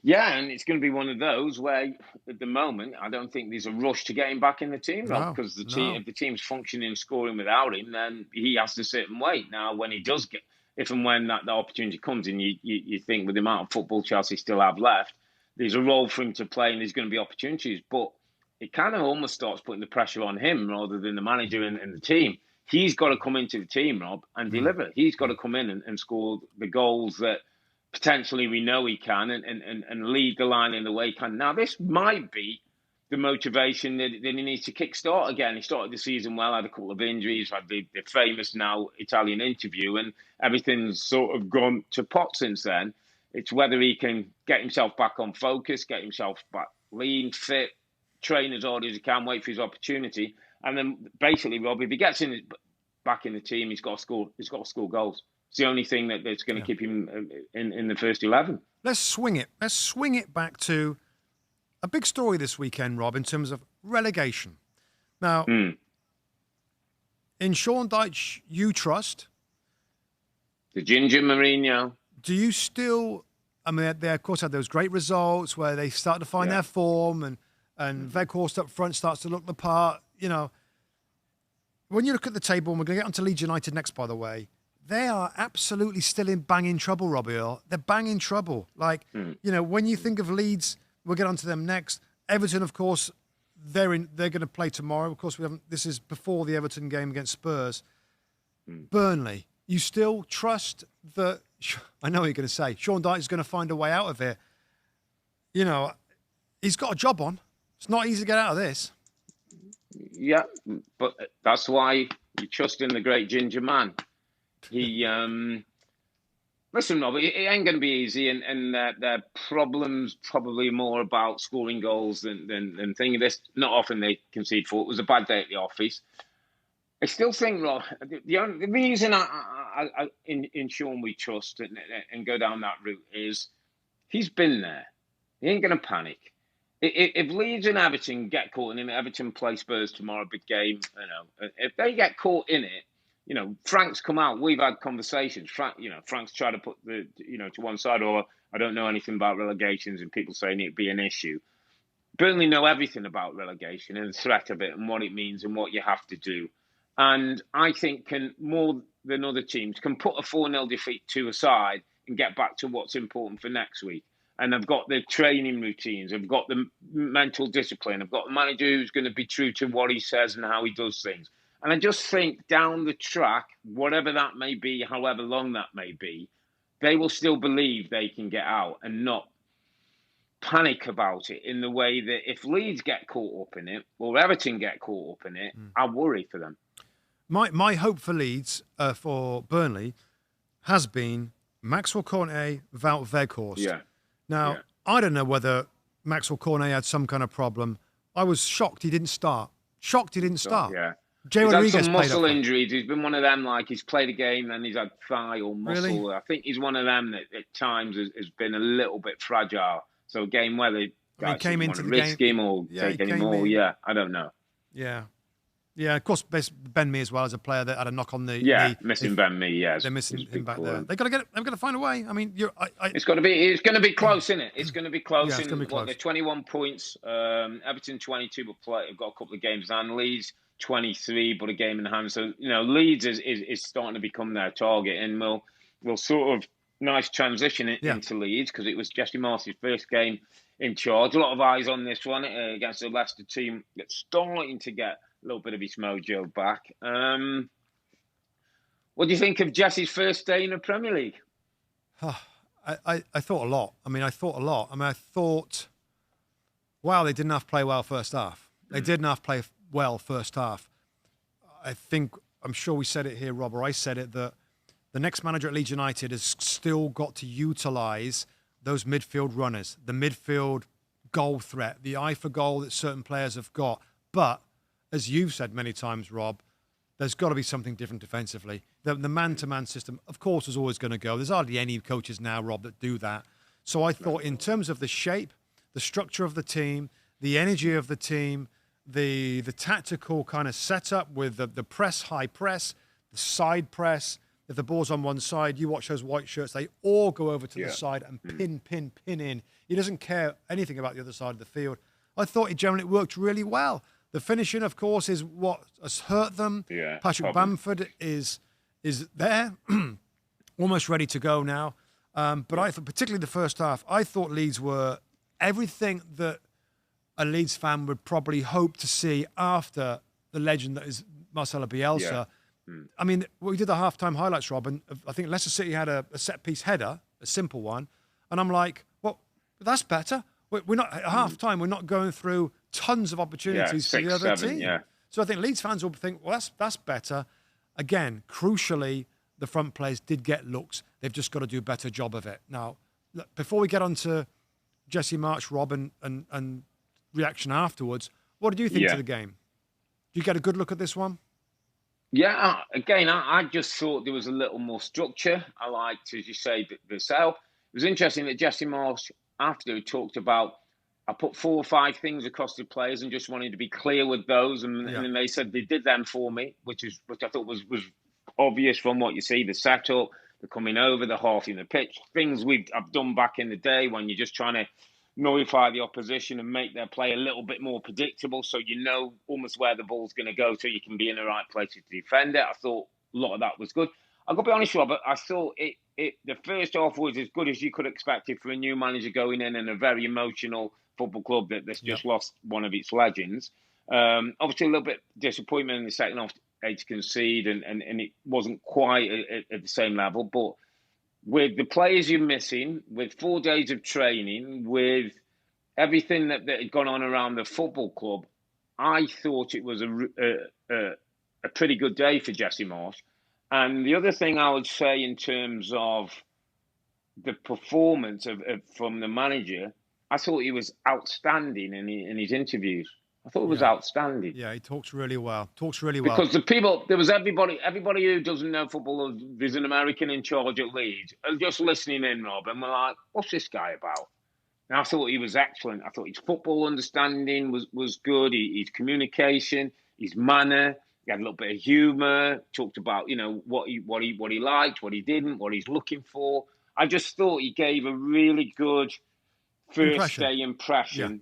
Yeah, and it's going to be one of those where, at the moment, I don't think there's a rush to get him back in the team, because if the team's functioning and scoring without him, then he has to sit and wait. Now, when he does get, if and when that opportunity comes in, you think with the amount of football Chelsea still have left, there's a role for him to play and there's going to be opportunities. But it kind of almost starts putting the pressure on him rather than the manager and the team. He's got to come into the team, Rob, and deliver. He's got to come in and score the goals that potentially we know he can and lead the line in the way he can. Now, this might be the motivation that he needs to kickstart again. He started the season well, had a couple of injuries, had the famous now Italian interview, and everything's sort of gone to pot since then. It's whether he can get himself back on focus, get himself back lean, fit, train as hard as he can, wait for his opportunity. And then basically, Rob, if he gets back in the team, he's got to score goals. It's the only thing that's going to keep him in the first 11. Let's swing it. Let's swing it back to a big story this weekend, Rob, in terms of relegation. Now, in Sean Dyche, you trust. The Ginger Mourinho. Do you still, they of course had those great results where they start to find their form and Weghorst up front starts to look the part. When you look at the table, and we're going to get onto Leeds United next, by the way, they are absolutely still in banging trouble, Robbie Earle. They're banging trouble. When you think of Leeds, we'll get onto them next. Everton, of course, they're going to play tomorrow. Of course, this is before the Everton game against Spurs. Burnley, you still trust that? I know what you're going to say. Sean Dyche is going to find a way out of it. He's got a job on. It's not easy to get out of this. Yeah, but that's why you trust in the great Ginger Man. He, listen, Rob, it ain't going to be easy, and their problems probably more about scoring goals than thinking this. Not often they concede for. It was a bad day at the office. I still think, Rob, the reason I in Sean we trust and go down that route is he's been there. He ain't going to panic. If Leeds and Everton get caught in it, Everton play Spurs tomorrow, big game. If they get caught in it, Frank's come out. We've had conversations. Frank's tried to put to one side, or I don't know anything about relegations, and people saying it'd be an issue. Burnley know everything about relegation and the threat of it and what it means and what you have to do. And I think can more than other teams can put a 4-0 defeat to a side and get back to what's important for next week. And I've got the training routines. I've got the mental discipline. I've got a manager who's going to be true to what he says and how he does things. And I just think down the track, whatever that may be, however long that may be, they will still believe they can get out and not panic about it in the way that if Leeds get caught up in it or Everton get caught up in it, I worry for them. My hope for Leeds, for Burnley, has been Maxwell Cornet, Wout Weghorst. Yeah. Now, I don't know whether Maxwell Cornet had some kind of problem. I was shocked he didn't start. Yeah. Jay He's Rodriguez had some played muscle up. injuries. He's been one of them, like he's played a game and he's had thigh or muscle. Really? I think he's one of them that at times has been a little bit fragile. So a game where they He came want into to the risk game. him or Yeah, he take any came more. in. Yeah, I don't know. Yeah. Yeah, of course, Ben Mee as well as a player that had a knock on the knee. Missing Ben Mee. Yeah, they're missing him back there. They've got to find a way. I mean, it's going to be close, isn't it? It's going to be close. Yeah, it's going to be close. They're 21 points. Everton 22, but have got a couple of games and Leeds 23, but a game in hand. So Leeds is starting to become their target, and we'll sort of nice transition into Leeds because it was Jesse Marsch's first game in charge. A lot of eyes on this one against the Leicester team that's starting to get a little bit of his mojo back. What do you think of Jesse's first day in the Premier League? I thought a lot. I thought, wow, they didn't have to play well first half. They didn't have to play well first half. I'm sure we said it here, Rob, or I said it, that the next manager at Leeds United has still got to utilise those midfield runners, the midfield goal threat, the eye for goal that certain players have got. But as you've said many times, Rob, there's got to be something different defensively. The man-to-man system, of course, is always going to go. There's hardly any coaches now, Rob, that do that. So I thought in terms of the shape, the structure of the team, the energy of the team, the tactical kind of setup with the press, high press, the side press. If the ball's on one side, you watch those white shirts, they all go over to the side and pin in. He doesn't care anything about the other side of the field. I thought it generally worked really well. The finishing, of course, is what has hurt them. Yeah, Patrick Bamford is there, almost ready to go now. But I thought, particularly the first half, I thought Leeds were everything that a Leeds fan would probably hope to see after the legend that is Marcelo Bielsa. Yeah. I mean, we did the halftime highlights, Rob, and I think Leicester City had a set-piece header, a simple one, and I'm like, well, that's better. We're not at halftime. We're not going through tons of opportunities for the other team. Yeah. So I think Leeds fans will think, well, that's better. Again, crucially, the front players did get looks. They've just got to do a better job of it. Now, look, before we get on to Jesse Marsch, Rob, and reaction afterwards, what did you think to the game? Did you get a good look at this one? Yeah, again, I just thought there was a little more structure. I liked, as you say, the setup. It was interesting that Jesse Marsch, after he talked about, I put 4 or 5 things across the players and just wanted to be clear with those. And then they said they did them for me, which I thought was obvious from what you see, the setup, the coming over, the half in the pitch, things I've done back in the day when you're just trying to nullify the opposition and make their play a little bit more predictable so you know almost where the ball's going to go so you can be in the right place to defend it. I thought a lot of that was good. I've got to be honest, Robert, I thought the first half was as good as you could expect it for a new manager going in and a very emotional football club that's just lost one of its legends. Obviously, a little bit disappointment in the second half to concede, and it wasn't quite at the same level. But with the players you're missing, with 4 days of training, with everything that had gone on around the football club, I thought it was a pretty good day for Jesse Marsch. And the other thing I would say in terms of the performance from the manager, I thought he was outstanding in his interviews. I thought it was outstanding. Yeah, he talks really well. Because there was everybody who doesn't know football, there's an American in charge at Leeds, just listening in, Rob, and we're like, what's this guy about? And I thought he was excellent. I thought his football understanding was good, his communication, his manner. He had a little bit of humour, talked about, what he liked, what he didn't, what he's looking for. I just thought he gave a really good first day impression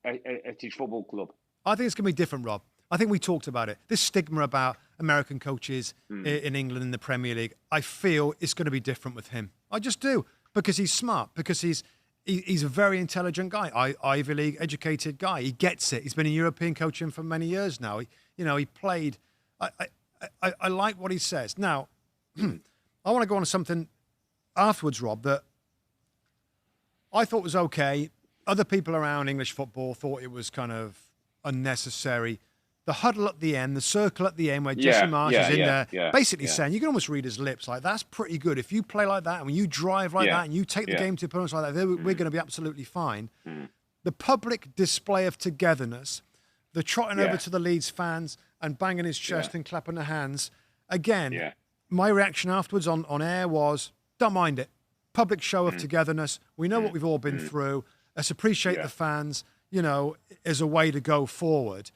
at his football club. I think it's going to be different, Rob. I think we talked about it. This stigma about American coaches in England in the Premier League, I feel it's going to be different with him. I just do, because he's smart, because he's a very intelligent guy, Ivy League educated guy. He gets it. He's been in European coaching for many years now. He played. I like what he says. Now, I want to go on to something afterwards, Rob, that I thought was okay. Other people around English football thought it was kind of unnecessary. The huddle at the end, the circle at the end where Jesse Marsch is in there, basically saying, you can almost read his lips, like, that's pretty good. If you play like that, and when you drive like that, and you take the game to opponents like that, we're going to be absolutely fine. The public display of togetherness, the trotting over to the Leeds fans and banging his chest and clapping the hands. Again, my reaction afterwards on air was, don't mind it. Public show of togetherness. We know what we've all been through. Let's appreciate the fans, as a way to go forward.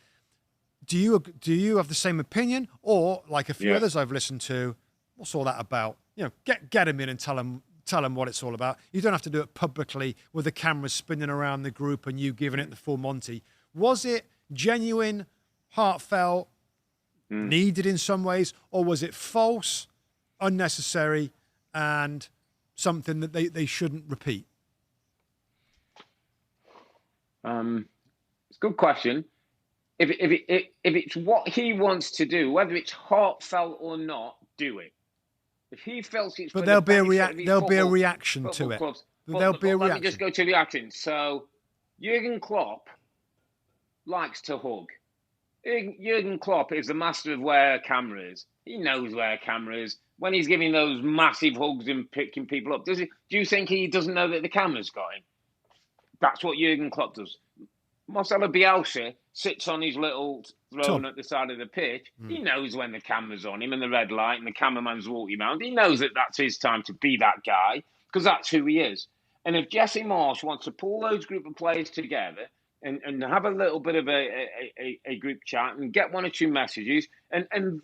Do you have the same opinion? Or, like a few others I've listened to, what's all that about? Get him in and tell him what it's all about. You don't have to do it publicly with the cameras spinning around the group and you giving it the full Monty. Was it genuine, heartfelt, needed in some ways, or was it false, unnecessary, and something that they shouldn't repeat? It's a good question. If it's what he wants to do, whether it's heartfelt or not, do it. If he feels it's, but there'll be a reaction to it. There'll be a reaction. Let me just go to reaction. So, Jurgen Klopp likes to hug. Jurgen Klopp is the master of where a camera is. He knows where a camera is. When he's giving those massive hugs and picking people up, do you think he doesn't know that the camera's got him? That's what Jurgen Klopp does. Marcelo Bielsa sits on his little throne at the side of the pitch. He knows when the camera's on him and the red light and the cameraman's walking around. He knows that that's his time to be that guy because that's who he is. And if Jesse Marsch wants to pull those group of players together and have a little bit of a group chat and get one or two messages and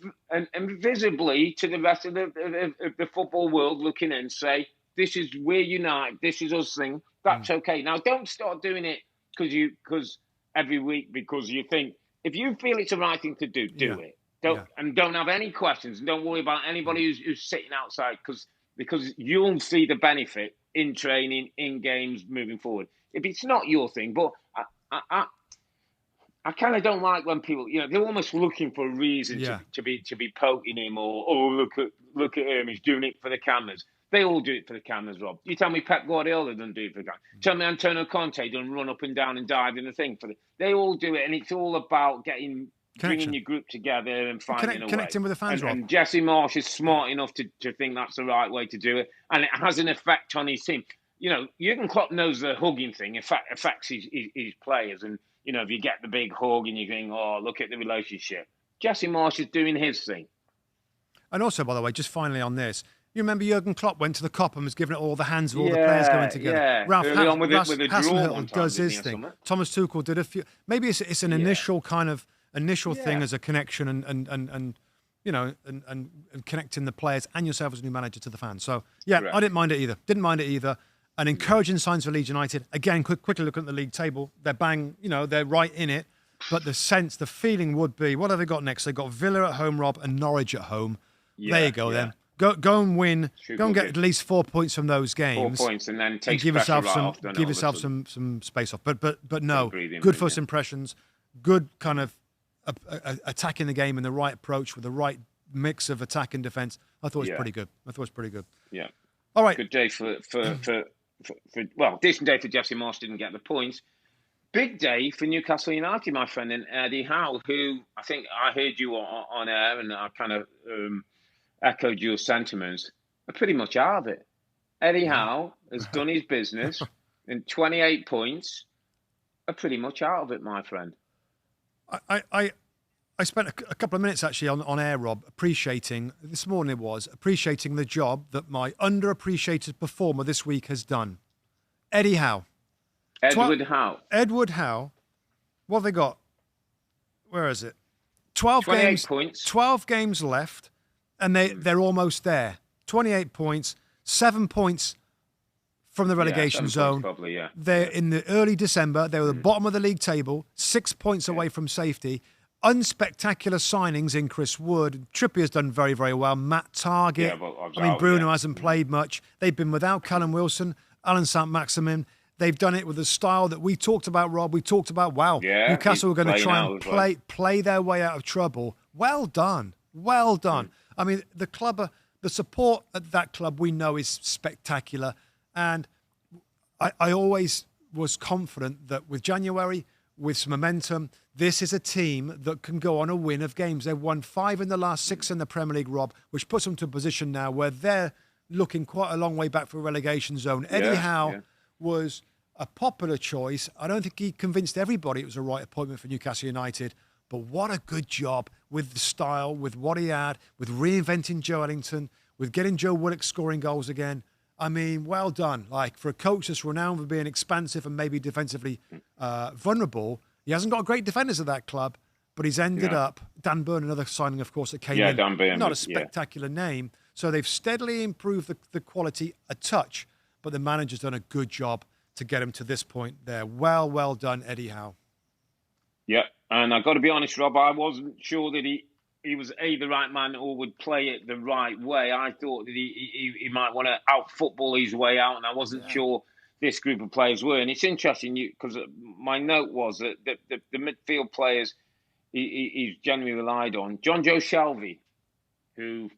visibly to the rest of the football world looking in and say, we're united, this is us thing, that's okay. Now, don't start doing it because every week because you think, if you feel it's the right thing to do, do it. Don't have any questions. And don't worry about anybody who's sitting outside because you'll see the benefit in training, in games, moving forward. If it's not your thing, but I kind of don't like when people, they're almost looking for a reason to be poking him or look at him, he's doing it for the cameras. They all do it for the cameras, Rob. You tell me Pep Guardiola doesn't do it for the cameras. Tell me Antonio Conte doesn't run up and down and dive in the thing for the. They all do it, and it's all about bringing your group together and finding a way. Connecting with the fans, Rob. And Jesse Marsch is smart enough to think that's the right way to do it, and it has an effect on his team. Jurgen Klopp knows the hugging thing affects his players, and if you get the big hug and you think, oh, look at the relationship. Jesse Marsch is doing his thing. And also, by the way, just finally on this. You remember Jurgen Klopp went to the Kop and was giving it all the hands of all the players going together. Yeah. Ralph Hasenhüttl does his thing. Thomas Tuchel did a few. Maybe it's an initial kind of thing as a connection and connecting the players and yourself as a new manager to the fans. So correct. I didn't mind it either. And encouraging signs for Leeds United. Again, quickly looking at the league table, they're they're right in it. But the feeling would be, what have they got next? They've got Villa at home, Rob, and Norwich at home. There you go then. Go and win. Go and get at least 4 points from those games. 4 points, and then give yourself some space off. But no, good first impressions. Good kind of attacking the game in the right approach with the right mix of attack and defence. I thought it was pretty good. Yeah. All right. Good day for decent day for Jesse Marsch, didn't get the points. Big day for Newcastle United, my friend, and Eddie Howe, who I think I heard you on air, and I kind of echoed your sentiments, are pretty much out of it. Eddie Howe has done his business, and 28 points are pretty much out of it, my friend. I spent a couple of minutes actually on air, Rob, appreciating the job that my underappreciated performer this week has done. Eddie Howe. Edward Howe. What have they got? Where is it? 12 games. Points. 12 games left. And they're almost there. 28 points, 7 points from the relegation zone. Probably, yeah. They're in the early December. They were the bottom of the league table, 6 points away from safety. Unspectacular signings in Chris Wood. Trippier's done very, very well. Matt Target. Bruno hasn't played much. They've been without Callum Wilson, Alan Saint-Maximin. They've done it with a style that we talked about, Rob. We talked about, Newcastle were going to try and play their way out of trouble. Well done. I mean, the support at that club we know is spectacular. And I always was confident that with January, with some momentum, this is a team that can go on a win of games. They've won 5 in the last 6 in the Premier League, Rob, which puts them to a position now where they're looking quite a long way back for a relegation zone. Eddie Howe was a popular choice. I don't think he convinced everybody it was the right appointment for Newcastle United. But what a good job with the style, with what he had, with reinventing Joe Ellington, with getting Joe Willock scoring goals again. I mean, well done. Like, for a coach that's renowned for being expansive and maybe defensively vulnerable, he hasn't got great defenders at that club, but he's ended up, Dan Burn, another signing, of course, that came in. Dan Burn, not a spectacular name. So they've steadily improved the quality a touch, but the manager's done a good job to get him to this point there. Well done, Eddie Howe. Yeah, and I've got to be honest, Rob, I wasn't sure that he was the right man or would play it the right way. I thought that he might want to out-football his way out, and I wasn't sure this group of players were. And it's interesting, because my note was that the midfield players he's generally relied on. John Joe Shelby, who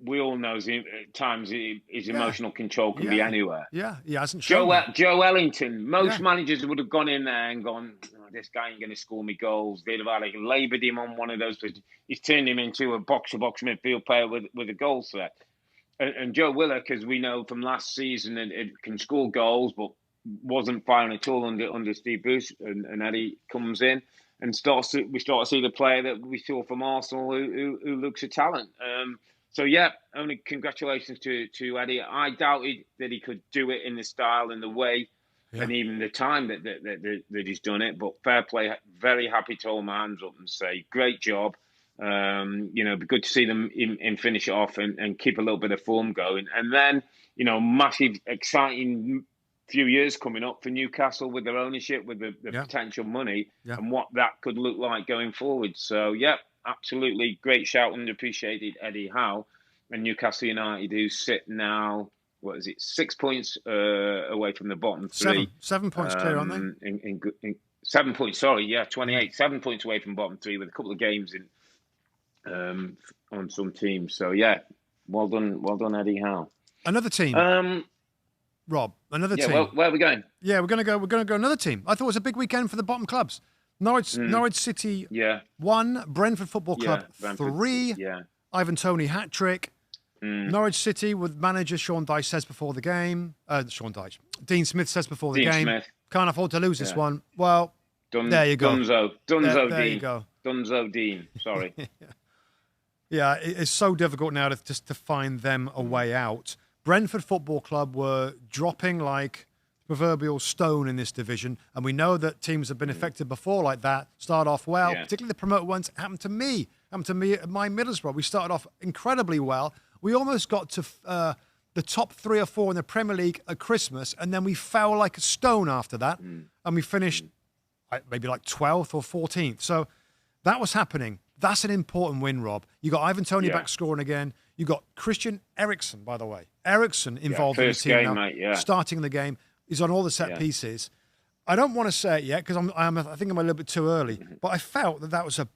we all know at times his emotional control can be anywhere. Yeah, he hasn't shown Joe Ellington. Most managers would have gone in there and gone, this guy ain't going to score me goals. They'd have laboured him on one of those. He's turned him into a box-to-box midfield player with a goal threat. And Joe Willock, as we know from last season, it can score goals, but wasn't firing at all under Steve Bruce. And Eddie comes in and we start to see the player that we saw from Arsenal who looks a talent. So, only congratulations to Eddie. I doubted that he could do it in the style and the way and even the time that he's done it. But fair play, very happy to hold my hands up and say, great job. Be good to see them in finish it off and keep a little bit of form going. And then, massive, exciting few years coming up for Newcastle with their ownership, with the potential money and what that could look like going forward. So, absolutely great shout and appreciated Eddie Howe and Newcastle United, who sit now, 6 points away from the bottom three. 7 points clear, aren't they? In 7 points, 28. 7 points away from bottom three with a couple of games in on some teams. So, well done, Eddie Howe. Another team. Rob, another team. Well, where are we going? Yeah, we're going to go another team. I thought it was a big weekend for the bottom clubs. Norwich City 1, Brentford Football Club 3. Ivan Toney hat trick. Norwich City with manager Sean Dyche says before the game. Dean Smith says before the game. Can't afford to lose this one. Well, there you go. Dunzo there Dean. You go. Dunzo Dean. Sorry. It's so difficult now to find them a way out. Brentford Football Club were dropping like proverbial stone in this division, and we know that teams have been affected before like that. Start off well, particularly the promoted ones. It happened to me at my Middlesbrough. We started off incredibly well. We almost got to the top 3 or 4 in the Premier League at Christmas, and then we fell like a stone after that, and we finished maybe like 12th or 14th. So that was happening. That's an important win, Rob. You got Ivan Toney back scoring again. You got Christian Eriksen, by the way. Eriksen involved in the team game, now, mate, starting the game. He's on all the set pieces. I don't want to say it yet because I think I'm a little bit too early. But I felt that was a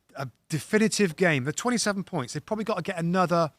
definitive game. The 27 points. They've probably got to get another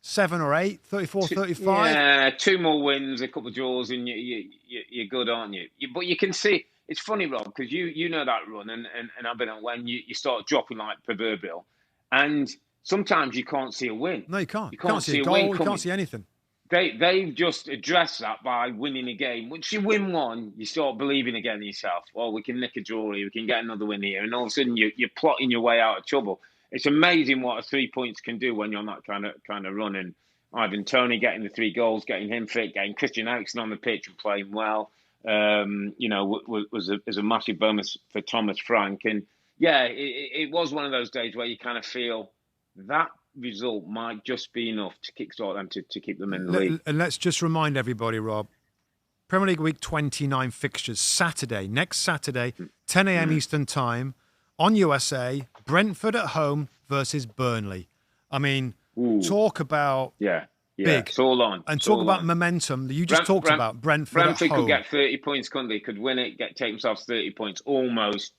7 or 8, 34, 35. Yeah, 2 more wins, a couple of draws, and you're good, aren't you? But you can see, it's funny, Rob, because you know that run, and I've been at when you start dropping like proverbial, and sometimes you can't see a win. No, you can't. You can't see a goal. You can't see anything. They've just addressed that by winning a game. Once you win one, you start believing again in yourself. Well, we can nick a draw here, we can get another win here, and all of a sudden you're plotting your way out of trouble. It's amazing what a 3 points can do when you're not kind of running. Ivan Toney getting the 3 goals, getting him fit, getting Christian Eriksen on the pitch and playing well. Was a massive bonus for Thomas Frank. And it was one of those days where you kind of feel that result might just be enough to kickstart them to keep them in the league. And let's just remind everybody, Rob, Premier League Week 29 fixtures, next Saturday, 10 a.m. Eastern Time, on USA, Brentford at home versus Burnley. I mean, talk about big. It's all on. And talk about momentum. You just talked about Brentford at home. Brentford could get 30 points, couldn't they? Could win it, take themselves 30 points, almost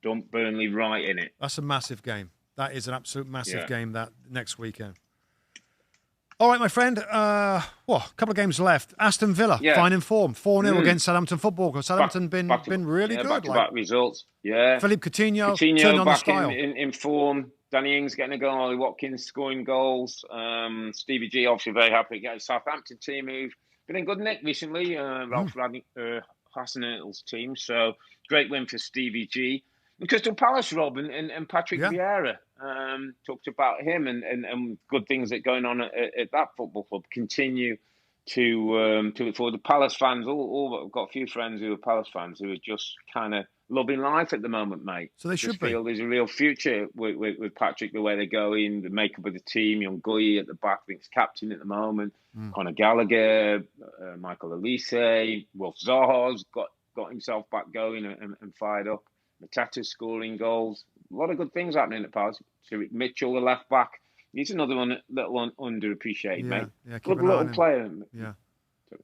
dump Burnley right in it. That's a massive game. That is an absolute massive game that next weekend. All right, my friend. A couple of games left. Aston Villa, fine in form. 4-0 against Southampton Football Club. Southampton been really good. Back-to-back results. Yeah. Philippe Coutinho turned on the style. In form. Danny Ings getting a goal. Ollie Watkins scoring goals. Stevie G obviously very happy to get a Southampton team who've been in good nick recently. Ralph Hasenhüttl's team. So great win for Stevie G. Crystal Palace, Rob, and Patrick Yeah. Vieira. Talked about him and good things that are going on at that football club. Continue to look forward. The Palace fans, I've got a few friends who are Palace fans who are just kind of loving life at the moment, mate. So they should feel there's a real future with Patrick, the way they're going, the makeup of the team. Young Guy at the back, I think he's captain at the moment. Conor Gallagher, Michael Elise, Wolf Zaha's got himself back going and fired up. Matata's scoring goals. A lot of good things happening at Palace. Cyril Mitchell, the left back. He's another one, little underappreciated, mate. Yeah, good little player. Yeah.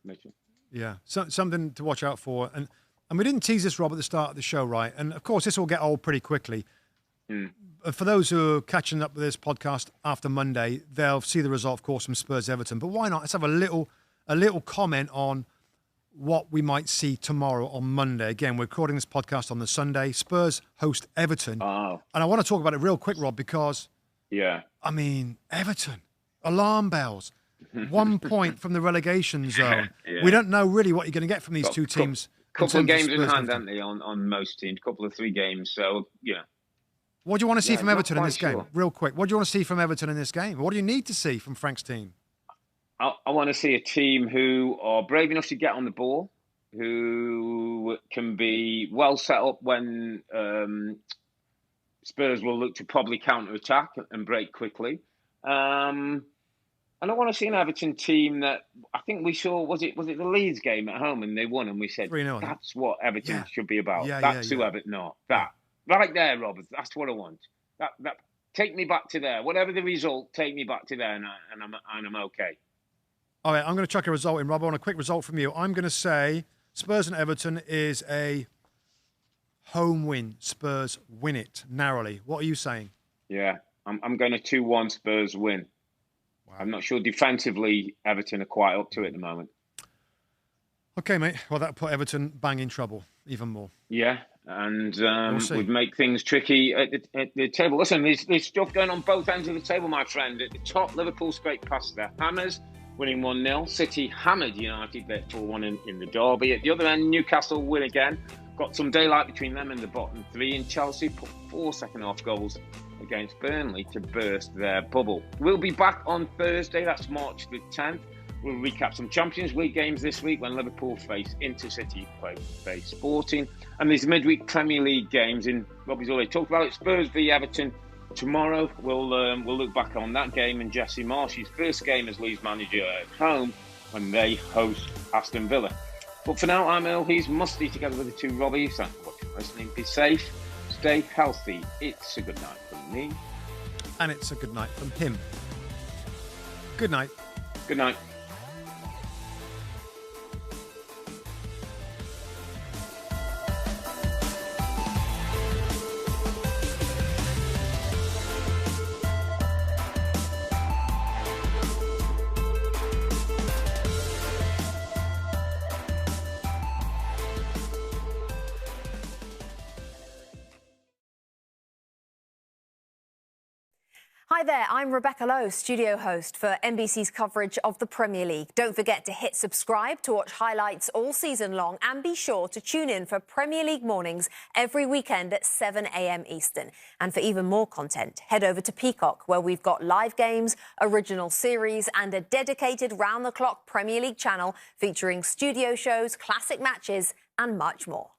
Mitchell. Yeah. Something to watch out for. And we didn't tease this, Rob, at the start of the show, right? And of course, this will get old pretty quickly. For those who are catching up with this podcast after Monday, they'll see the result, of course, from Spurs-Everton. But why not? Let's have a little comment on what we might see tomorrow on Monday. Again, we're recording this podcast on the Sunday. Spurs host Everton. Oh. And I want to talk about it real quick, Rob, because, I mean, Everton, alarm bells, 1 point from the relegation zone. We don't know really what you're going to get from these two teams. Couple of games in hand, haven't they, on most teams? Couple of 3 games. So, What do you want to see from Everton in this game? Real quick. What do you want to see from Everton in this game? What do you need to see from Frank's team? I want to see a team who are brave enough to get on the ball, who can be well set up when Spurs will look to probably counter-attack and break quickly. And I want to see an Everton team that I think we saw, was it the Leeds game at home and they won and we said, 3-0, that's what Everton should be about. Yeah, that's who Everton are. That. Right there, Robert. That's what I want. That take me back to there. Whatever the result, take me back to there and I'm okay. All right, I'm going to chuck a result in, Rob. I want a quick result from you. I'm going to say Spurs and Everton is a home win. Spurs win it narrowly. What are you saying? Yeah, I'm going to 2-1 Spurs win. Wow. I'm not sure defensively Everton are quite up to it at the moment. Okay, mate. Well, that put Everton bang in trouble even more. Yeah, and would make things tricky at the table. Listen, there's stuff going on both ends of the table, my friend. At the top, Liverpool scraped past their hammers, winning 1-0. City hammered United 4-1 in the derby. At the other end, Newcastle win again. Got some daylight between them and the bottom 3. And Chelsea put 4 second-half goals against Burnley to burst their bubble. We'll be back on Thursday. That's March the 10th. We'll recap some Champions League games this week when Liverpool face Intercity play Sporting. And these midweek Premier League games in Robbie's already talked about it. Spurs v Everton tomorrow. We'll look back on that game and Jesse Marsch's first game as Leeds manager at home when they host Aston Villa. But for now, I'm Earle. He's Mustoe together with the two Robbies. Thanks for watching and listening. Be safe. Stay healthy. It's a good night from me. And it's a good night from him. Good night. Good night. Hi there, I'm Rebecca Lowe, studio host for NBC's coverage of the Premier League. Don't forget to hit subscribe to watch highlights all season long and be sure to tune in for Premier League mornings every weekend at 7 a.m. Eastern. And for even more content, head over to Peacock, where we've got live games, original series and a dedicated round-the-clock Premier League channel featuring studio shows, classic matches and much more.